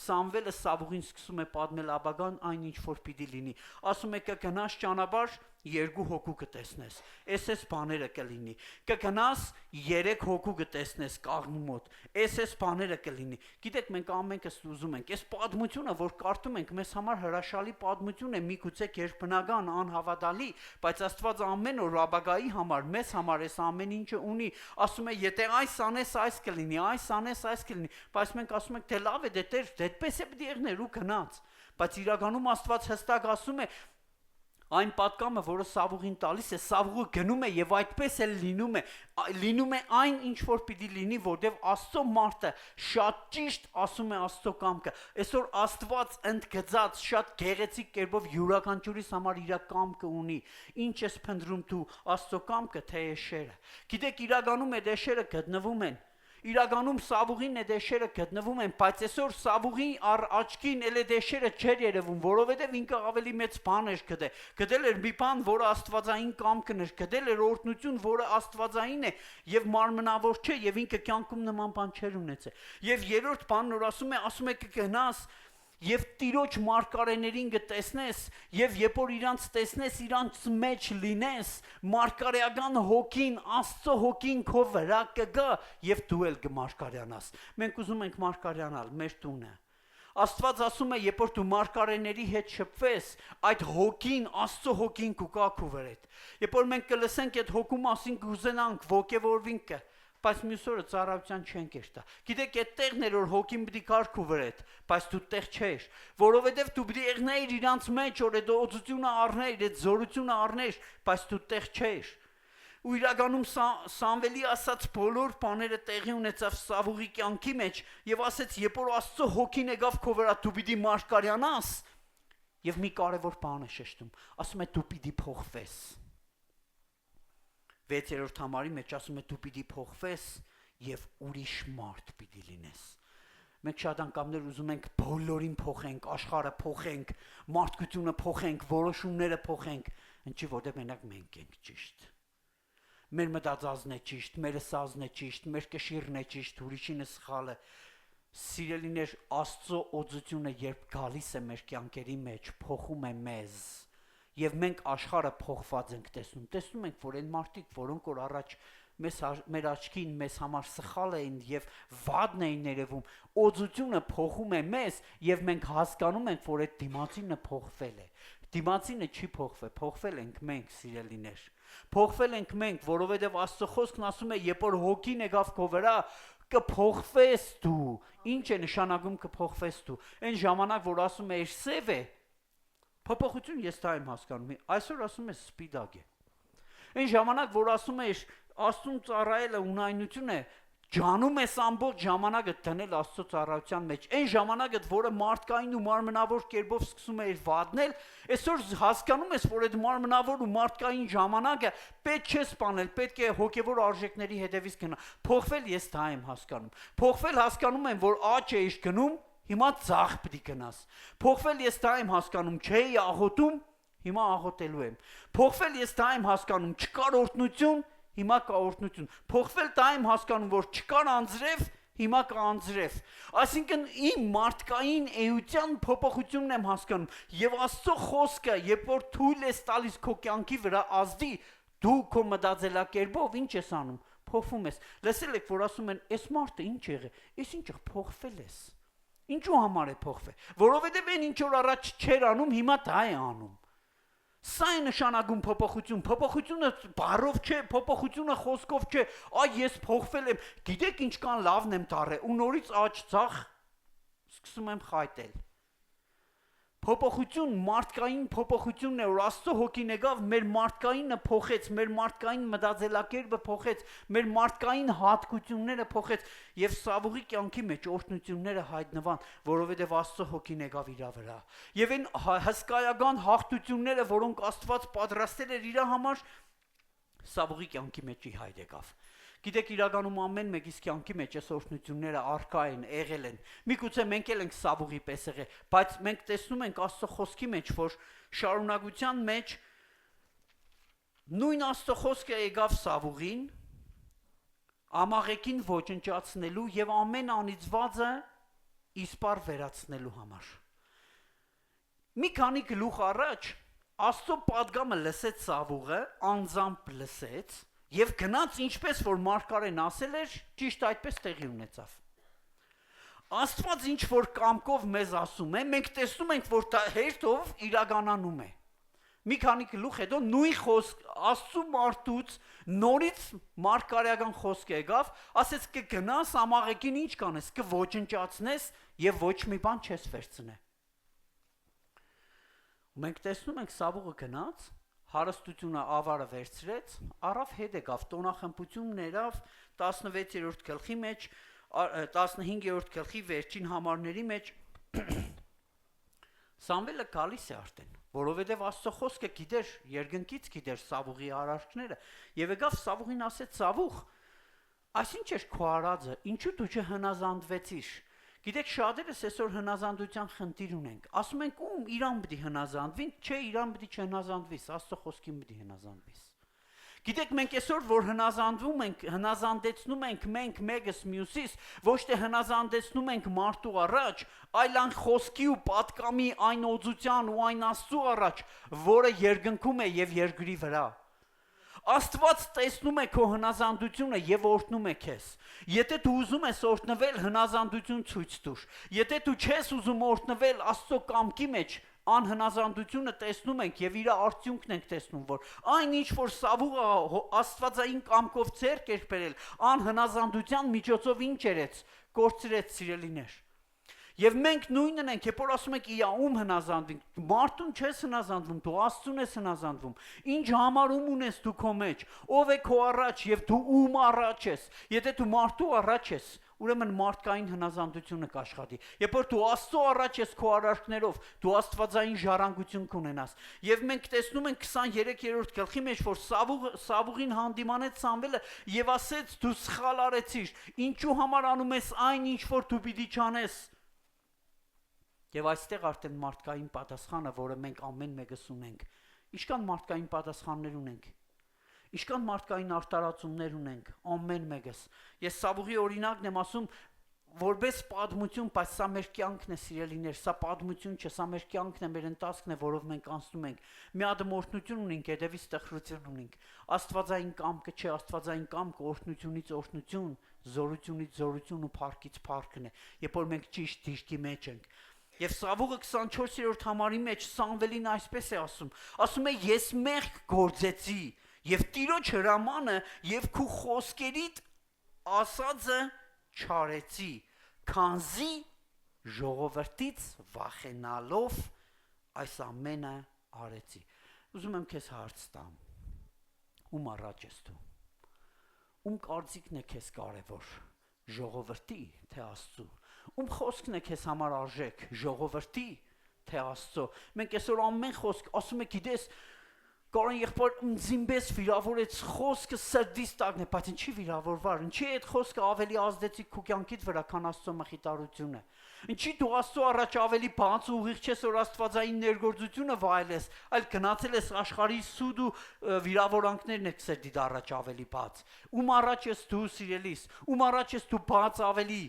Սամվելը Սավուղին սկսում է պատմել Աբագան այն ինչ որ պիտի լինի։ Ասում է կգնաս ճանապարհ, 2 հոգու կտեսնես։ Էս բաները կլինի։ Կգնաս 3 հոգու կտեսնես կաղնու մոտ։ Էս բաները կլինի։ Գիտեք, մենք ամենքս ուզում ենք։ Այս պատմությունը, որ կարդում ենք, մեզ համար հրաշալի պատմություն է, միգուցե երբնական, անհավատալի, բայց Աստված ամեն օր Աբագայի համար, մեզ համար այս ամեն ինչը ունի։ Ասում է, եթե այս անես, այս կլինի, այս անես, այս կլինի։ Բայց մենք ասում ենք, թե լավ է, դե Տեր, դետպես է պիտի եղներ ու գնաց։ Բայց իրականում Աստված հստակ ասում է, այն պատկամը, որը Սավուղին տալիս է, Սավուղը գնում է եւ այդպես էլ լինում է այն ինչ որ պիտի լինի, որտեվ Աստծո մարդը շատ ճիշտ ասում է Աստծո կամքը։ Այսօր Աստված ընդգծած շատ գեղեցիկ կերպով յուրաքանչյուրիս համար իր կամքը ունի։ Ինչ ես փնտրում դու, Աստծո կամքը թե էշերը։ Գիտեք, իրականում այդ էշերը գտնվում են։ Իրականում Սավուղին այդ էշերը գտնվում են, բայց այսօր Սավուղի աչքին էլ այդ էշերը չէր երևում, որովհետև ինքը ավելի մեծ բան էր գտել էր մի բան, որը աստվածային կամքն էր, գտել էր օրհնություն, որը աստվածային է եւ մարմնավոր չէ եւ ինքը կյանքում նման բան չէր ունեցել։ Եվ երրորդ բանն որ ասում է կգնաս եւ Տիրոջ մարգարեներին կտեսնես եւ երբ որ իրանց տեսնես, իրանց մեջ լինես, մարգարեական հոգին, Աստծո հոգին քո վրա կգա եւ դու էլ կմարգարյանաս։ Մենք ուզում ենք մարգարյանալ մեր տունը։ Աստված ասում է, երբ որ դու մարգարեների հետ շփվես, այդ հոգին, Աստծո հոգին կգա քո վրեդ։ Երբ որ մենք կլսենք այդ հոգու մասին, կուզենանք ոգևորվենք, բայց մյուս օրը ծառայության չեն կերտա։ Գիտեք, այդ տեղն էր, որ հոգին պիտի քարքու վրեդ, բայց դու տեղ չես, որովհետև դու պիտի եղնեիր իրանց մեջ, որ այդ օծությունը առնեիր, այդ զորությունը առնեիր, բայց դու տեղ չես։ Ու իրականում Սամվելի ասած բոլոր բաները տեղի ունեցավ Սավուղի կյանքի մեջ եւ ասեց, երբ որ Աստծո հոգին եկավ քո վրա, դու պիտի մարգարյանաս։ Եվ մի կարևոր բան է շեշտում, ասում է դու պիտի փոխվես։ 6-րդ համարի մեջ ասում է դու պիտի փոխվես եւ ուրիշ մարդ պիտի լինես։ Մենք շատ անգամներ ուզում ենք բոլորին փոխենք, աշխարհը փոխենք, մարդկությունը փոխենք, որոշումները փոխենք, ինչի որտեղ մենակ մենք ենք ճիշտ։ Մեր մտածածն է ճիշտ, մեր սազն է ճիշտ, մեր կշիռն է ճիշտ, ուրիշինը սխալը։ Սիրելիներ, Աստծո օծությունը երբ գալիս է մեր կյանքերի մեջ, փոխում է մեզ։ Եվ մենք աշխարհը փոխված ենք տեսնում ենք, որ այն մարդիկ, որոնք որ առաջ մեր աչքին մեզ համար սխալ էին եւ վադն էին ներևում, օծությունը փոխում է մեզ եւ մենք հասկանում ենք, որ այդ դիմացինը փոխվել է։ Դիմացինը չի փոխվել ենք մենք, սիրելիներ։ Փոխվել ենք մենք, որովհետեւ Աստծո խոսքն ասում է, երբ որ հոգին եկավ քո վրա, կփոխվես դու։ Ինչ է նշանակում կփոխվես դու։ Այն ժամանակ, որ ասում է սև է, փոփոխություն ես դա եմ հասկանում։ Այսօր ասում է սպիտակ է։ Այն ժամանակ, որ ասում է Աստծուն ծառայելը ունայնություն է, ջանում ես ամբողջ ժամանակը դնել Աստծո ծառայության մեջ։ Այն ժամանակը, որը մարդկային ու մարմնավոր կերպով սկսում է վատնել, այսօր հասկանում ես, որ այդ մարմնավոր ու մարդկային ժամանակը պետք չէ սպանել, պետք է հոգևոր արժեքների հետևից գնալ։ Փոխվել ես դա եմ հասկանում։ Փոխվել հասկանում եմ, որ աճ էիր գնում, հիմա ցախ պիտի գնաս։ Փոխվել ես դա եմ հասկանում, չէի աղոթում, հիմա աղոթելու եմ։ Փոխվել ես դա եմ հասկանում, չկար օրհնություն, հիմա կա օրհնություն։ Փոխվել դա եմ հասկանում, որ չկար անձրև, հիմա կա անձրև։ Այսինքն իմ մարդկային էության փոփոխությունն եմ հասկանում։ Եվ Աստծո խոսքը, երբ որ թույլ ես տալիս քո կյանքի վրա ազդի, դու քո մտածելակերպով ինչ ես անում, փոխվում ես։ Լսել եք, որ ասում են, այս մարդը ինչ եղե, այս ինչը փոխվել ես։ Ինչու համար է փոխվել։ Որովհետև այն ինչ որ առաջ չէր անում, հիմա դա է անում։ Սա է նշանակում փոփոխություն։ Փոփոխությունը բառով չէ, փոփոխությունը խոսքով չէ։ Այ ես փոխվել եմ, գիտեք ինչքան լավն եմ դառել, ու նորից աճ ցախ սկսում եմ խայտել։ փոփոխություն, մարդկային փոփոխությունն է, որ Աստծո հոգին եկավ, մեր մարդկայինը փոխեց, մեր մարդկային մտածելակերպը փոխեց, մեր մարդկային հատկությունները փոխեց եւ Սավուղի կյանքի մեջ օրհնությունները հայտնվան, որովհետեւ Աստծո հոգին եկավ իր վրա։ Եվ այն հսկայական հաղթությունները, որոնք Աստված պատրաստել էր իր համար, Սավուղի կյանքի մեջ հայտ եկավ։ Գիտեք, իրականում ամեն մեկիս կյանքի մեջ այս օրհնությունները առկա են, եղել են։ Միգուցե մենք էլ ենք Սավուղի պես եղել, բայց մենք տեսնում ենք Աստծո խոսքի մեջ, որ շարունակության մեջ նույն Աստծո խոսքը եկավ Սավուղին, ամաղեկին ոչնչացնելու եւ ամեն անիծվածը իսպար վերացնելու համար։ Մի քանի գլուխ առաջ Աստծո պատգամը լսեց Սավուղը, անձամբ լսեց եւ գնաց ինչպես որ Մարգարեն ասել էր, ճիշտ այդպես տեղի ունեցավ։ Աստված ինչ որ կամքով մեզ ասում է, մենք տեսնում ենք, որ դա հերթով իրականանում է։ Մի քանի գլուխ հետո նույն խոսք Աստծո մարդուց նորից մարգարեական խոսք եկավ, ասեց կգնաս ամաղեկին ինչ կանես, կոչնչացնես եւ ոչ մի բան չես վերցնե։ Մենք տեսնում ենք Սավուղը գնաց, հարստությունը ավարը վերցրեց, առավ հետ եկավ, տոնախմբություն ներավ 16-րդ գլխի մեջ, 15-րդ գլխի վերջին համարների մեջ Սամվելը գալիս է արդեն, որովհետև Աստծո խոսքը գիտեր, երկնքից գիտեր Սավուղի արարքները, եւ եկավ Սավուղին ասեց Սավուղ, այսինչ էր քո արածը, ինչու դու չհնազանդվեցիր։ Գիտեք, շատերս այսօր հնազանդության խնդիր ունենք։ Ասում ենք ում իրան պիտի հնազանդվին, չէ, իրան պիտի չհնազանդվիս, Աստծո խոսքին պիտի հնազանդվիս։ Գիտեք, մենք այսօր որ հնազանդվում ենք, հնազանդեցնում ենք մենք մեկս մյուսից, ոչ թե հնազանդեցնում ենք մարդու առաջ, այլ այն խոսքի ու պատկամի այն օծության ու այն Աստծո առաջ, որը երկնքում է եւ երկրի վրա։ Աստված տեսնում է քո հնազանդությունը եւ օրհնում է քեզ։ Եթե դու ուզում ես օրհնվել, հնազանդություն ցույց տուր։ Եթե դու չես ուզում օրհնվել Աստծո կամքի մեջ, անհնազանդությունը տեսնում ենք եւ իր արդյունքն ենք տեսնում, որ այն ինչ որ Սավուղը Աստվածային կամքով ձեռք էր բերել, անհնազանդության միջոցով ինչ երեց, կորցրեց սիրելիներ։ Եվ մենք նույնն ենք, երբ որ ասում ենք իա ում հնազանդվենք, մարդուն չես հնազանդվում, դու Աստծուն ես հնազանդվում։ Ինչ համարում ունես դու քո մեջ, ով է քո առաջ եւ դու ում առաջ ես։ Եթե դու մարդու առաջ ես, ուրեմն մարդկային հնազանդությունը կաշխատի։ Երբ որ դու Աստծո առաջ ես քո արարքներով, դու աստվածային ժառանգություն կունենաս։ Եվ մենք տեսնում ենք 23-րդ գլխի մեջ, որ Սավուղին հանդիմանեց Սամվելը եւ ասեց դու սխալ արեցիր, ինչու համար անում ես այն ինչ որ դու պիտի չանես։ Եվ այստեղ արդեն մարդկային պատասխանը, որը մենք ամեն մեկս ունենք, ինչքան մարդկային պատասխաններ ունենք, ինչքան մարդկային արտարացումներ ունենք, ամեն մեկս։ Ես Սավուղի օրինակն եմ ասում, որպես պատմություն, բայց սա մեր կյանքն է, սիրելիներ, սա պատմություն չէ, սա մեր կյանքն է, մեր ընթացքն է, որով մենք անցնում ենք։ Մի հատ օրհնություն ունենք, հետևից տխրություն ունենք։ Աստվածային կամքը չէ, աստվածային կամքը օրհնությունից օրհնություն, զորությունից զորություն ու փառքից փառքն է, երբ որ մենք ճիշտ դիրքի մեջ ենք։ Եվ Սավուղը 24-րդ համարի մեջ Սամվելին այսպես է ասում է ես մեղք գործեցի եւ Տիրոջ հրամանը եւ քու խոսքերիդ ասածը չարեցի, քանզի ժողովրդից վախենալով այս ամենը արեցի։ Ուզում եմ քեզ հարց տամ, ում առաջ ես դու, ում կարծիքն է քեզ կարևոր, ժողովրդի թե Աստծո։ Ում խոսքն է քեզ համար արժեք, ժողովրդի թե Աստծո։ Մենք այսօր ամեն խոսք ասում եք, գիտես, Կարան եղբայր ինձ վիրավորեց խոսքը սրտից տակն է, բայց ինչի վիրավորվար, ինչի այդ խոսքը ավելի ազդեցիկ քո կյանքիդ վրա, քան Աստծո մխիթարությունը։ Ինչի դու Աստծո առաջ ավելի բաց ու ուղիղ չես, որ աստվածային ներգործությունը վայելես, այլ գնացել ես աշխարհի սուդ ու վիրավորանքներն եք սրտիդ առաջ ավելի բաց։ Ում առաջ ես դու սիրելիս, ում առաջ ես դու բաց ավելի։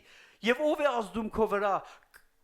Եվ ով է ազդում քո վրա։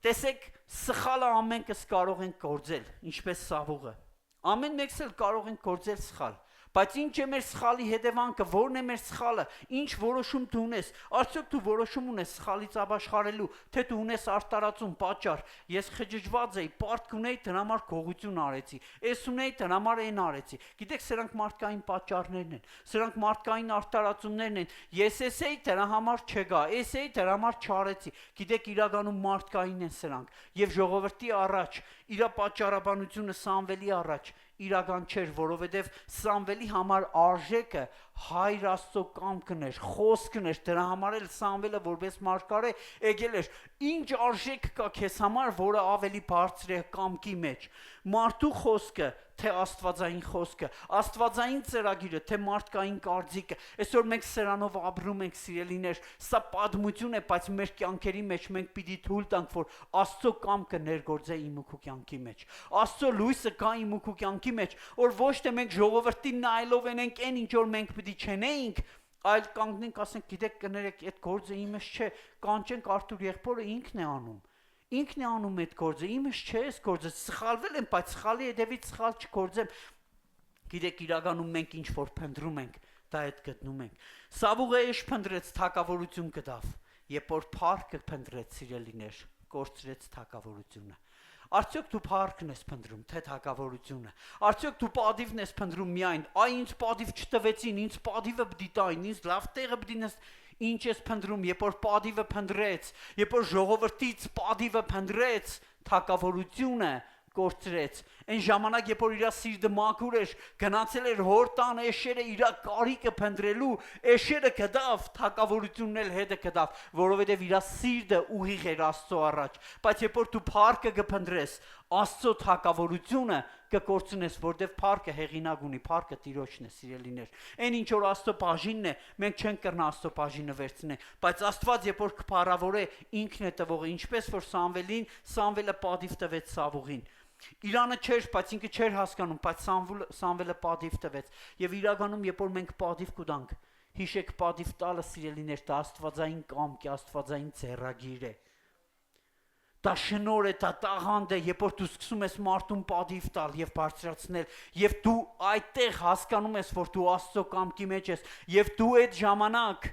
Տեսեք, սխալը ամենքս կարող ենք գործել, ինչպես Սավուղը։ Ամեն մեկս էլ կարող ենք գործել սխալ, Բայց ինչ է մեր սխալի հետևանքը, որն է մեր սխալը, ինչ որոշում դու ունես, արդյոք դու որոշում ունես սխալից ապաշխարելու, թե դու ունես արտարածում պատճառ, ես խճճված էի, պարտք ունեի, դրա համար գողություն արեցի, ես ունեի, դրա համար այն արեցի, գիտեք, սրանք մարդկային պատճառներն են, սրանք մարդկային արտարածումներն են, ես էի, դրա համար չգա, ես էի, դրա համար չարեցի, գիտեք, իրականում մարդկային են սրանք, եւ ժողովրդի առաջ, իր պատճառաբանությունը Սամվելի առաջ, իրական չէր, որովհետև Սամվելի համար արժեքը Հայր Աստծո կամքն էր, խոսքն էր, դրա համար էլ Սամվելը որպես մարգարե եկել էր, ինչ արժեք կա քեզ համար, որը ավելի բարձր է կամքի մեջ, մարդու խոսքը, թե աստվածային խոսքը, աստվածային ծրագիրը, թե մարդկային կարծիքը, այսօր մենք սրանով ապրում ենք, սիրելիներ, սա պատմություն է, բայց մեր կյանքերի մեջ մենք պիտի թույլ տանք, որ Աստծո կամքը ներգործե իմ ու քո կյանքի մեջ, Աստծո լույսը կա իմ ու քո կյանքի մեջ, որ ոչ թե մենք ժողովրդին նայելով ենք այն ինչ որ մենք պիտի չնեինք, այլ կանգնենք, ասենք, գիտեք, կներեք, այդ գործը իմս չէ, կանչենք Արթուր եղբորը ինքն է անում։ Ինքն է անում այդ գործը, իմս չէ այս գործը, սխալվել եմ, բայց սխալի հետևից սխալ չգործեմ։ Գիտեք, իրականում մենք ինչ որ փնտրում ենք, դա այդ գտնում ենք։ Սավուղը էշ փնտրեց, թակավորություն գտավ, երբ որ փառքը փնտրեց, սիրելիներ, կորցրեց թակավորությունը։ Արդյոք դու փառքն ես փնտրում, թե թակավորությունը։ Արդյոք դու պատիվն ես փնտրում միայն, այ ինձ պատիվ չտվեցին, ինձ պատիվը պիտի տային, ինձ լավ տեղը պիտի նս ինչ ես փնտրում, երբ որ պատիվը փնտրեց, երբ որ ժողովրդից պատիվը փնտրեց, թակավորությունը կորցրեց։ Այն ժամանակ, երբ որ իր սիրտը մաքուր էր, գնացել էր հոր տան էշերը իր կարիքը փնտրելու, էշերը գտավ, թակավորությունն էլ հետը գտավ, որովհետև իր սիրտը ուղիղ էր Աստծո առաջ։ Բայց երբ որ դու փառքը կփնտրես, Աստծո թակավորությունը կկորցնես, որտև փառքը հեղինակ ունի, փառքը Տիրոջն է, սիրելիներ։ Այն ինչ որ Աստծո բաժինն է, մենք չենք կրնա Աստծո բաժինը վերցնել, բայց Աստված երբ որ կփառավորե, ինքն է տվողը, ինչպես որ Սամվելը պատիվ տվեց Սավուղին։ Իրանը չէր, բայց ինքը չէր հասկանում, բայց Սամվելը պատիվ տվեց։ Եվ իրականում, երբ որ մենք պատիվ կուտանք, հիշեք, պատիվ տալը, սիրելիներ, դա աստվածային կամք է, աստվածային ձեռագիր է։ Դա շնոր է, դա տաղանդ է, երբ որ դու սկսում ես մարդուն պատիվ տալ եւ բարձրացնել, եւ դու այդտեղ հասկանում ես, որ դու Աստծո կամքի մեջ ես, եւ դու այդ ժամանակ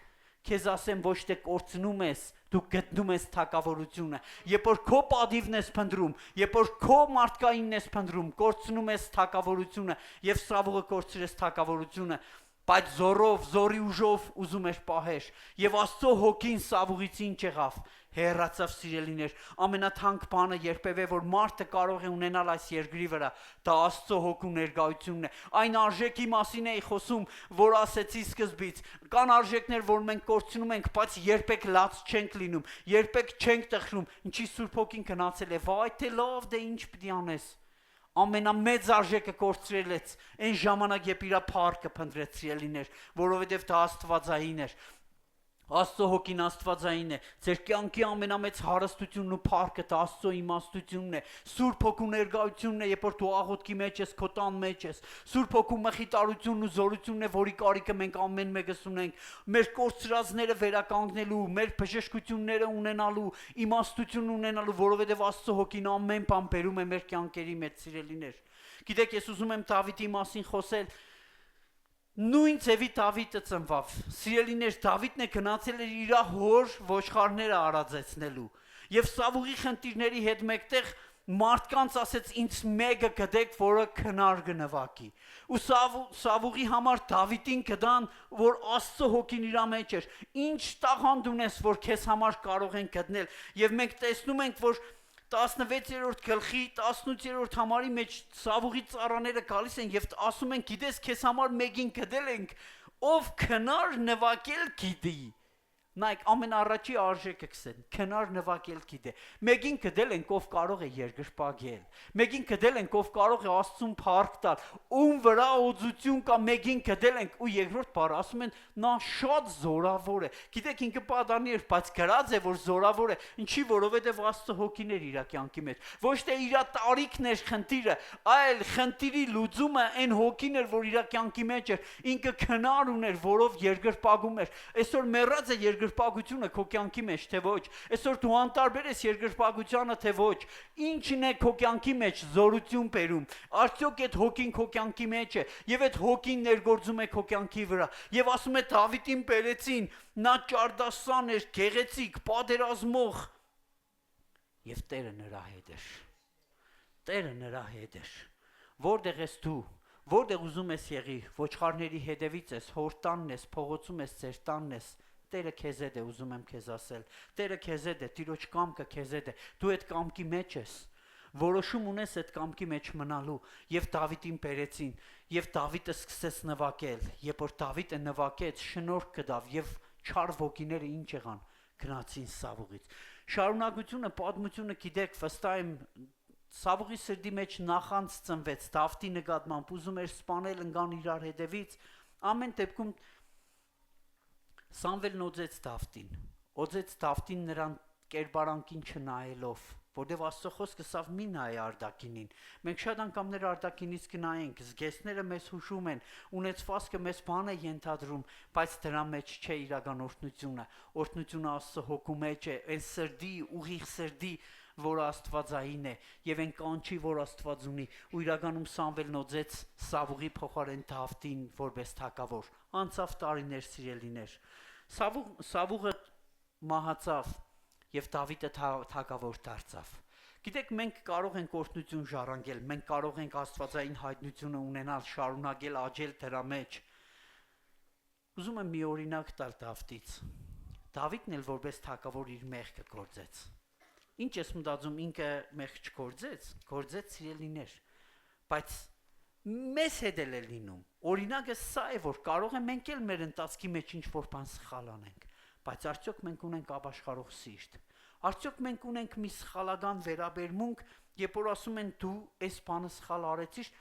քեզ ասեմ ոչ թե կորցնում ես, դու գտնում ես թակավորությունը, երբ որ քո պատիվն ես փնտրում, երբ որ քո մարդկայինն ես փնտրում, կորցնում ես թակավորությունը եւ Սավուղը կորցրեց թակավորությունը, բայց զորի ուժով ուզում էր պահեր եւ Աստծո հոգին Սավուղից ինչ եղավ, հեռացավ, սիրելիներ, ամենաթանկ բանը երբևէ որ մարդը կարող է ունենալ այս երկրի վրա, դա Աստծո հոգու ներկայությունն է, այն արժեքի մասին էի խոսում, որ ասեցի սկզբից, կան արժեքներ, որ մենք կորցնում ենք, բայց երբեք լաց չենք լինում, երբեք չենք տխրում, ինչի Սուրբ Հոգին գնացել է, վայ թե լավ, դե ինչ պիտի անես, ամենամեծ արժեքը կորցրել ես, այն ժամանակ երբ իր փառքը փնտրեց, սիրելիներ, որովհետև դա աստվածային էր, Աստծո հոգին աստվածային է, ձեր կյանքի ամենամեծ հարստությունն ու փառքը դա Աստծո իմաստությունն է, Սուրբ Հոգու ներկայությունն է, երբ որ դու աղոթքի մեջ ես, քո տան մեջ ես, Սուրբ Հոգու մխիթարությունն ու զորությունն է, որի կարիքը մենք ամեն մեկս ունենք, մեր կորցրածները վերականգնելու, մեր բժշկությունները ունենալու, իմաստություն ունենալու, որովհետև Աստծո հոգին ամեն բան բերում է մեր կյանքերի մեջ, սիրելիներ։ Գիտեք, ես ուզում եմ Դավիթի մասին խոսել, նույն ձևի Դավիթը ծնվավ, սիրելիներ, Դավիթն է գնացել էր իր հոր ոչխարները արածեցնելու եւ Սավուղի խնդիրների հետ մեկտեղ մարդկանց ասեց ինձ մեկը գտեք, որը քնար կնվակի ու Սավուղի համար Դավիթին գտան, որ Աստծո հոգին իր մեջ էր, ինչ տաղանդ ունես, որ քեզ համար կարող են գտնել եւ մենք տեսնում ենք, որ 16-րդ գլխի 18-րդ համարի մեջ Սավուղի ծառաները գալիս են եւ ասում են գիտես քեզ համար մեկին գտել ենք ով քնար նվակել գիտի նայեք ամենառաջի արժեքը կսեն քնար նվակել գիտե մեկին գտել ենք ով կարող է երկրպագել մեկին գտել ենք ով կարող է Աստծուն փառք տալ ում վրա օծություն կա մեկին գտել ենք ու երկրորդ բառը ասում են նա շատ զորավոր է գիտեք ինքը պատանի էր բայց գրած է որ զորավոր է ինչի որովհետև Աստծո հոգին էր իր կյանքի մեջ ոչ թե իր տարիքն էր խնդիրը այլ խնդիրի լուծումը այն հոգին էր որ իր կյանքի մեջ էր ինքը քնար ուներ որով երկրպագում էր այսօր մեռած է երկրպագությունը քո կյանքի մեջ, թե ոչ։ Այսօր դու անտարբեր ես երկրպագությանը, թե ոչ։ Ինչն է քո կյանքի մեջ զորություն բերում։ Արդյոք այդ հոգին քո կյանքի մեջ է, եւ այդ հոգին ներգործում է քո կյանքի վրա։ Եվ ասում է Դավիթին բերեցին, նա ճարդասան էր, գեղեցիկ, պատերազմող, եւ Տերը նրա հետ էր։ Տերը նրա հետ էր։ Որտեղ ես դու, որտեղ ուզում ես եղի, ոչխարների հետևից ես, հորտանն ես, փողոցում ես, ձեր տանն ես, Տերը քեզ հետ է, ուզում եմ քեզ ասել, Տերը քեզ հետ է, Տիրոջ կամքը քեզ հետ է, դու այդ կամքի մեջ ես, որոշում ունես այդ կամքի մեջ մնալու, եւ Դավիթին բերեցին, եւ Դավիթը սկսեց նվագել, երբ որ Դավիթը նվագեց, շնորհք կդավ, եւ չար ոգիները ինչ եղան, գնացին Սավուղից։ Շարունակությունը, պատմությունը գիտեք, վստահ եմ Սավուղի սրտի մեջ նախանց ծնվեց Դավթի նկատմամբ, ուզում էր սպանել ընկան իրար հետևից, ամեն դեպքում Սամվելն օձեց Դավթին նրան կերպարանքին չնայելով, որտեղ Աստծո խոսքը սավ մի նայ արտակինին։ Մենք շատ անգամներ արտակինից կնայենք, զգեստները մեզ հուշում են, ունեցվածքը մեզ բան է ենթադրում, բայց դրա մեջ չէ իրական օրհնությունը։ Օրհնությունը Աստծո հոգու մեջ է, այն սրդի, ուղիղ սրդի, որ Աստվածային է, եւ այն կանչի, որ Աստված ունի, ու իրականում Սամվելն օձեց Սավուղի փոխարեն Դավթին որպես թագավոր։ Անցավ տարիներ, սիրելիներ։ Սավուղը մահացավ եւ Դավիթը թագավոր դարձավ։ Գիտեք, մենք կարող ենք օրհնություն ժառանգել, մենք կարող ենք Աստվածային հայտնությունը ունենալ, շարունակել աճել դրա մեջ։ Ուզում եմ մի օրինակ տալ Դավթից։ Դավիթն էլ որպես թագավոր իր մեղքը գործեց։ Ինչ ես մտածում, ինքը մեղք չգործեց, գործեց սիրելիներ, բայց մեզ հետ էլ է լինում։ Օրինակը սա է, որ կարող է մենք էլ մեր ընթացքի մեջ ինչ-որ բան սխալ անենք, բայց արդյոք մենք ունենք ապաշխարող սիրտ։ Արդյոք մենք ունենք մի սխալական վերաբերմունք, երբ որ ասում են դու այս բանը սխալ արեցիր,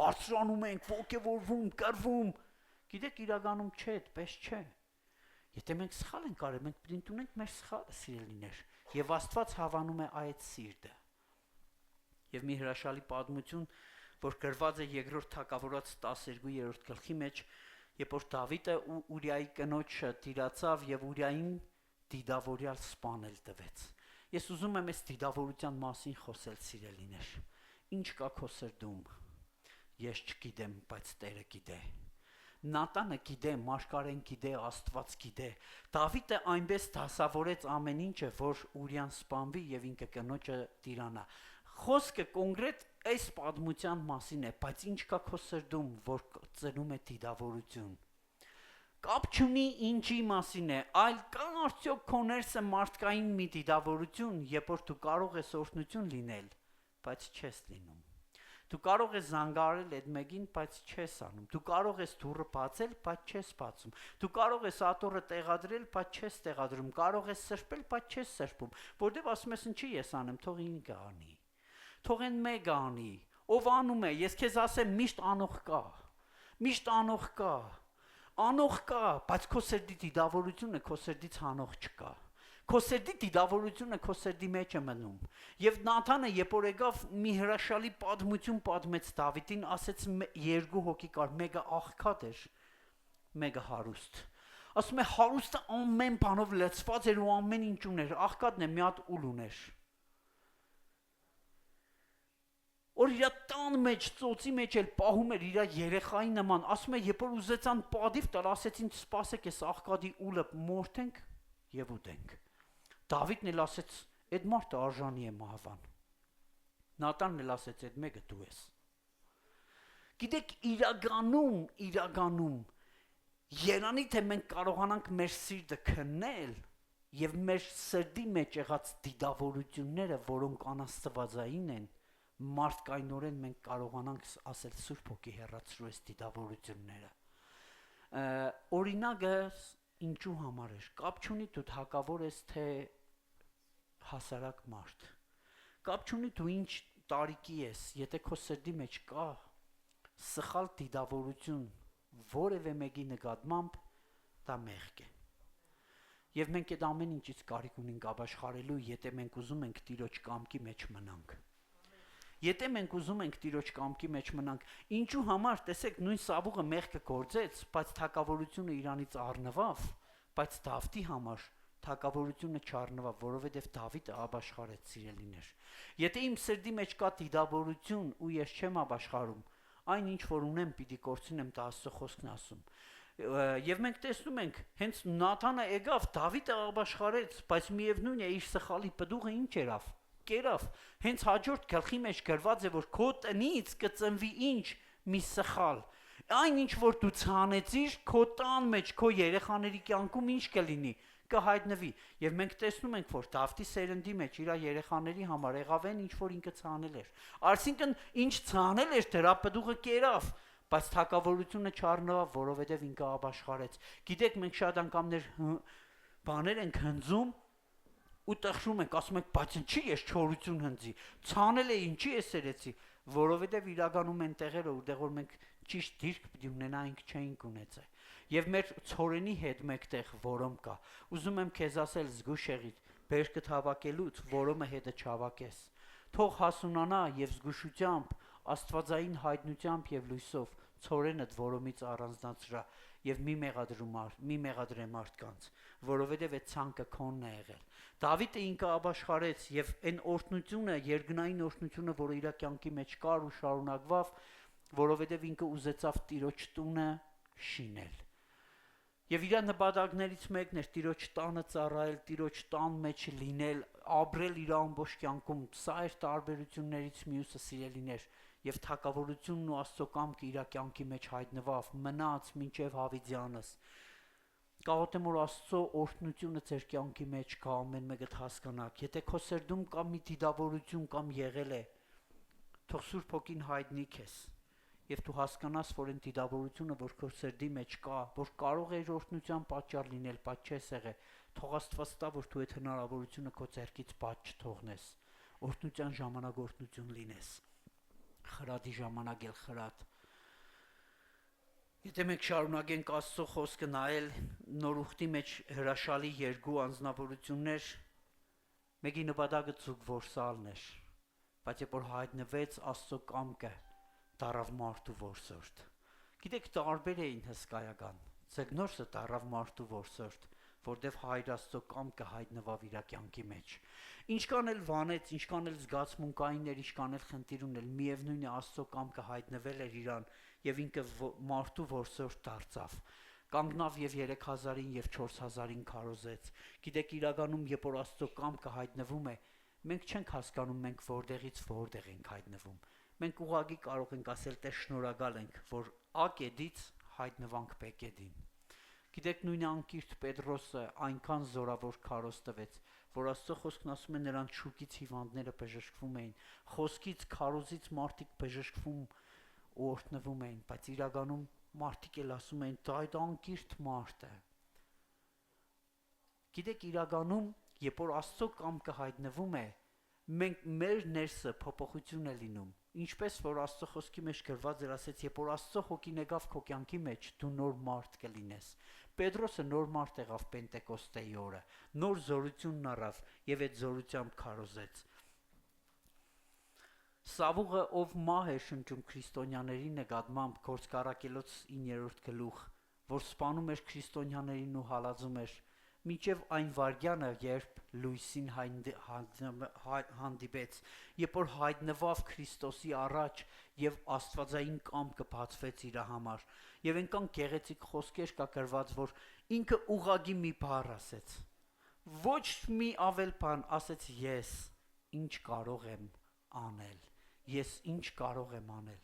բարձրանում ենք, ոգևորվում, կռվում։ Գիտեք, իրականում չէ, այդպես չէ։ Եթե մենք սխալ ենք արել, մենք պետք է ունենք մեր սխալը, սիրելիներ, եւ Աստված հավանում է այդ սիրտը։ Եվ մի հրաշալի պատմություն, որ գրված է երկրորդ թագավորաց 12-րդ գլխի մեջ, երբ որ Դավիթը Ուրիայի կնոջը տիրացավ եւ Ուրիային դիդավորյալ սպանել տվեց։ Ես ուզում եմ այս դիդավորության մասին խոսել, սիրելիներ։ Ինչ կա քո սրտում։ Ես չգիտեմ, բայց Տերը գիտե։ Նատանը գիտե, Մաշկարեն գիտե, Աստված գիտե։ Դավիթը այնպես դասավորեց ամեն ինչը, որ Ուրիան սպանվի եւ ինքը կնոջը տիրանա։ Խոսքը կոնկրետ այս պատմության մասին է, բայց ինչ կա քո սրտում, որ ծնում է դիդավորություն։ Կապ չունի ինչի մասին է, այլ կա արդյոք քո ներսը մարդկային մի դիդավորություն, երբ որ դու կարող ես օրհնություն լինել, բայց չես լինում։ Դու կարող ես զանգարել այդ մեկին, բայց չես անում։ Դու կարող ես դուռը բացել, բայց չես բացում։ Դու կարող ես աթոռը տեղադրել, բայց չես տեղադրում։ Կարող ես սրբել, բայց չես սրբում։ Որտեւ ասում ես ինչի ես անեմ, թող ինքը անի։ Թող այն մեկը անի։ Ով անում է, ես քեզ ասեմ, միշտ անող կա։ Միշտ անող կա։ Անող կա, բայց քո սրտի դիդավորությունը քո սրտից հանող չկա։ Քո սրտի դիդավորությունը քո սրտի մեջ է մնում։ Եվ Նաթանը, երբ որ եկավ մի հրաշալի պատմություն պատմեց Դավիթին, ասեց երկու հոգի կար, մեկը աղքատ էր, մեկը հարուստ։ Ասում է հարուստը ամեն բանով լցված էր ու ամեն ինչ ուներ, աղքատն է մի հատ ուլ ուներ։ Որ իր տան մեջ, ծոցի մեջ էլ պահում էր իր երեխայի նման, ասում է, երբ որ ուզեցան պատիվ տալ, ասեցին սպասեք, այս աղքատի ուլը մորթենք եւ ուտենք։ Դավիթն էլ ասեց, այդ մարդը արժանի է մահվան։ Նատանն էլ ասեց, այդ մեկը դու ես։ Գիտեք, իրականում, երանի թե մենք կարողանանք մեր սիրտը քննել եւ մեր սրտի մեջ եղած դիդավորությունները, որոնք անաստվածային են, մարդկայնորեն մենք կարողանանք ասել Սուրբ Հոգի հեռացրու այս դիդավորությունները։ Օրինակը ինչու համար էր, կապ չունի դու հակավոր ես թե հասարակ մարդ, կապ չունի դու ինչ տարիքի ես, եթե քո սրտի մեջ կա սխալ դիդավորություն որևէ մեկի նկատմամբ, դա մեղք է։ Եվ մենք այդ ամեն ինչից կարիք ունենք ապաշխարելու, եթե մենք ուզում ենք Տիրոջ կամքի մեջ մնանք։ Եթե մենք ուզում ենք Տիրոջ կամքի մեջ մնանք, ինչու համար, տեսեք, նույն Սավուղը մեղքը գործեց, բայց թագավորությունը իրանից առնվավ, բայց Դավթի համար թագավորությունը չառնվա, որովհետև Դավիթը ապաշխարեց, սիրելիներ։ Եթե իմ սրտի մեջ կա դիդավորություն ու ես չեմ ապաշխարում, այն ինչ որ ունեմ պիտի կորցնեմ, դա Աստծո խոսքն ասում։ Եվ մենք տեսնում ենք, հենց Նաթանը եկավ, Դավիթը ապաշխարեց, բայց միևնույն է իր սխալի պտուղը ինչ երավ, կերավ։ Հենց հաջորդ գլխի մեջ գրված է, որ քո տնից կծնվի ինչ մի սխալ։ Այն ինչ որ դու ցանեցիր, քո տան մեջ, քո երեխաների կյանքում ինչ կլինի, կհայտնվի։ Եվ մենք տեսնում ենք, որ Դավթի սերնդի մեջ իր երեխաների համար եղավ այն ինչ որ ինքը ցանել էր։ Այսինքն ինչ ցանել էր, դրա պտուղը կերավ, բայց թագավորությունը չառնվա, որովհետև ինքը ապաշխարեց։ Գիտեք, մենք շատ անգամներ բաներ ենք հնձում ու տխրում ենք, ասում ենք, բայց ինչի ես չորություն հնձի, ցանել է, ինչի ես սերեցի, որովհետև իրականում են տեղերը, որտեղ որ մենք ճիշտ դիրք պիտի ունենայինք, չէինք ունեցել։ Եվ մեր ցորենի հետ մեկտեղ որոմ կա։ Ուզում եմ քեզ ասել, զգուշ եղիր, բերքը հավաքելուց որոմը հետը չհավաքես։ Թող հասունանա եւ զգուշությամբ, աստվածային հայտնությամբ եւ լույսով ցորենդ որոմից առանձնացրա եւ մի մեղադրե մարդկանց, որովհետեւ այդ ցանկը քոնն է եղել։ Դավիթը ինքը ապաշխարեց եւ այն օրհնությունը, երկնային օրհնությունը, որը իր կյանքի մեջ կար ու շարունակվավ, որովհետեւ ինքը ուզեցավ Տիրոջ տունը շինել։ Եվ իր նպատակներից մեկն էր Տիրոջ տանը ծառայել, Տիրոջ տան մեջ լինել, ապրել իր ամբողջ կյանքում։ Սա էր տարբերություններից մյուսը, սիրելիներ, եւ թագավորությունն ու Աստծո կամքը իր կյանքի մեջ հայտնվավ, մնաց մինչեւ Հավիդյանս։ Կաղոթեմ, որ Աստծո օրհնությունը ձեր կյանքի մեջ կա, ամեն մեկը հասկանաք։ Եթե քո սրտում կա մի դիդավորություն կամ եղել է, թող Սուրբ Հոգին հայտնի քեզ։ Եվ դու հասկանաս, որ այն դիդավորությունը, որ քո սրտի մեջ կա, որ կարող է իր օրհնության պատճառ լինել, բայց չես եղել, թող Աստված տա, որ դու այդ հնարավորությունը քո ձեռքից բաց չթողնես, օրհնության ժամանակ օրհնություն լինես, խրատի ժամանակ էլ խրատ։ Եթե մենք շարունակենք Աստծո խոսքը նայել, նոր ուխտի մեջ հրաշալի երկու անձնավորություններ, մեկի նպատակը ցույց որսալն էր, բայց երբ որ հայտնվեց Աստծո կամքը, դարավ մարդու որսորդ։ Գիտեք, տարբեր էին հսկայական։ Ձգնորսը դարավ մարդու որսորդ, որտեվ Հայր Աստծո կամքը հայտնվավ իր կյանքի մեջ։ Ինչքան էլ վանեց, ինչքան էլ զգացմունքային էր, ինչքան էլ խնդիր ունել, միևնույն է Աստծո կամքը հայտնվել էր իրան եւ ինքը մարդու որսորդ դարձավ։ Կանգնավ եւ 3000-ին եւ 4000-ին քարոզեց։ Գիտեք, իրականում երբ որ Աստծո կամքը հայտնվում է, մենք չենք հասկանում մենք որտեղից որտեղ ենք հայտնվում։ Մենք ուղղակի կարող ենք ասել, թե շնորհակալ ենք, որ A կետից հայտնվանք B կետին։ Գիտեք, նույն անկիրթ Պետրոսը այնքան զորավոր քարոզ տվեց, որ Աստծո խոսքն ասում է, նրանց շուկից հիվանդները բժշկվում էին, խոսքից քարոզից մարդիկ բժշկվում ու օրհնվում էին, բայց իրականում մարդիկ էլ ասում էին, դա այդ անկիրթ մարդը։ Գիտեք, իրականում, երբ որ Աստծո կամքը հայտնվում է, մենք մեր ներսը փոփոխություն է լինում։ Ինչպես որ Աստծո խոսքի մեջ գրված էր, ասեց, երբ որ Աստծո հոգին եկավ քո կյանքի մեջ, դու նոր մարդ կլինես։ Պետրոսը նոր մարդ եղավ Պենտեկոստեի օրը, նոր զորությունն առավ եւ այդ զորությամբ քարոզեց։ Սավուղը, ով մահ է շնչում քրիստոնյաների նկատմամբ, Գործք Առաքելոց 9-րդ գլուխ, որ սպանում էր քրիստոնյաներին ու հալածում էր, մինչև այն վայրկյանը, երբ լույսին հանդիպեց, երբ որ հայտնվավ Քրիստոսի առաջ եւ Աստվածային կամքը բացվեց իր համար, եւ այնքան գեղեցիկ խոսքեր կա գրված, որ ինքը ուղագի մի բառ ասեց, ոչ մի ավել բան, ասեց ես ինչ կարող եմ անել, ես ինչ կարող եմ անել։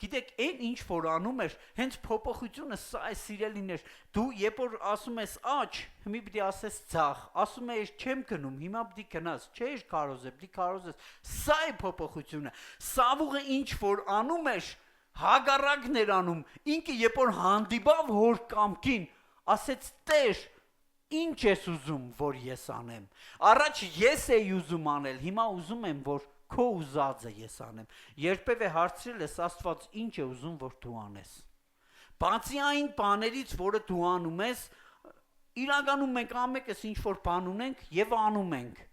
Գիտեք, այն ինչ որ անում էր, հենց փոփոխությունը սա է, սիրելիներ, դու երբ որ ասում ես աչ, հիմա պիտի ասես ցախ, ասում ես չեմ գնում, հիմա պիտի գնաս, չէ՞ կարոզե, պիտի կարոզես։ Սա է փոփոխությունը։ Սավուղը ինչ որ անում էր, հագարակն էր անում, ինքը երբ որ հանդիպավ հոր կամքին, ասեց Տեր, ինչ ես ուզում, որ ես անեմ։ Առաջ ես էի ուզում անել, հիմա ուզում եմ, որ քո ուզածը ես անեմ։ Երբևէ հարցրել ես Աստված ինչ է ուզում, որ դու անես։ Բացի այն բաներից, որը դու անում ես, իրականում մենք ամենքս ինչ որ բան ունենք եւ անում ենք։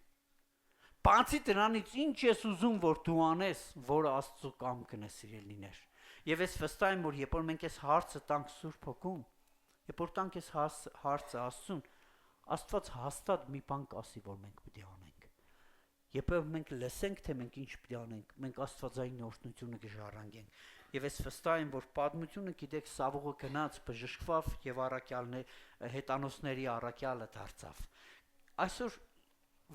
Բացի դրանից ինչ ես ուզում, որ դու անես, որը Աստծո կամքն է, սիրելիներ։ Եվ ես վստահ եմ, որ երբ որ մենք այս հարցը տանք Սուրբ Հոգուն, երբ որ տանք այս հարցը Աստծուն, Աստված հաստատ մի բան կասի, որ մենք պետք է անենք։ Երբ մենք լսենք, թե մենք ինչ պետք է անենք, մենք Աստվածային օրհնությունը կժառանգենք։ Եվ ես վստահ եմ, որ պատմությունը, գիտեք, Սավուղը գնաց, բժշկվավ եւ հետանոսների առաքյալը դարձավ։ Այսօր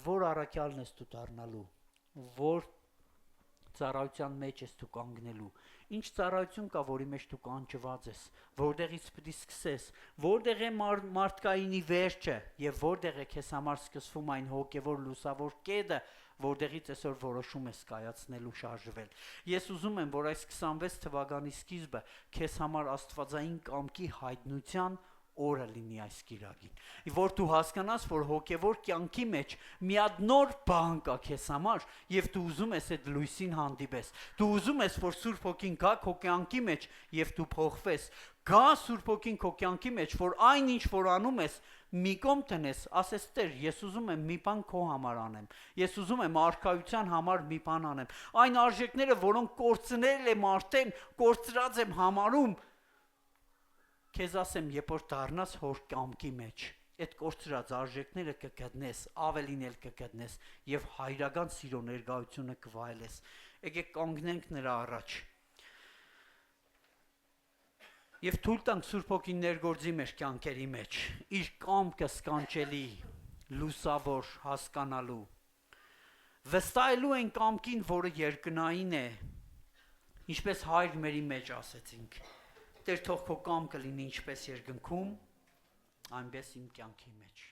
որ առաքյալն ես դու դառնալու, որ ծառայության մեջ ես դու կանգնելու, ինչ ծառայություն կա, որի մեջ դու կանջված ես, որտեղից պետք է սկսես, որտեղ է մարդկայինի վերջը եւ որտեղ է քեզ համար սկսվում այն հոգեվոր լուսավոր կետը, որտեղից այսօր որոշում ես կայացնելու շարժվել։ Ես ուզում եմ, որ այս 26 թվականի սկիզբը քեզ համար աստվածային կամքի հայտնության օրը լինի այս կիրակին, որ դու հասկանաս, որ հոգևոր կյանքի մեջ մի հատ նոր բան կա քեզ համար եւ դու ուզում ես այդ լույսին հանդիպես, դու ուզում ես, որ Սուրբ Հոգին գա քո կյանքի մեջ եւ դու փոխվես, գա Սուրբ Հոգին քո կյանքի մեջ, որ այն ինչ որ անում ես մի կողմ տնես, ասես Տեր, ես ուզում եմ մի բան քո համար անեմ, ես ուզում եմ արքայության համար մի բան անեմ, այն արժեքները, որոնք կորցնել եմ արդեն, կորցրած եմ համարում, քեզ ասեմ, երբ որ դառնաս հոր կամքի մեջ, այդ կորցրած արժեքները կգտնես, ավելին էլ կգտնես եւ հայրական սիրո ներկայությունը կվայելես։ Եկեք կանգնենք նրա առաջ։ Եվ թույլ տանք Սուրբ Հոգին ներգործի մեր կյանքերի մեջ, իր կամքը սքանչելի, լուսավոր հասկանալու։ Վստահելու են կամքին, որը երկնային է, ինչպես հայր մերի մեջ ասեցինք։ Տեր թող քո կամքը լինի ինչպես երկնքում, այնպես իմ կյանքի մեջ։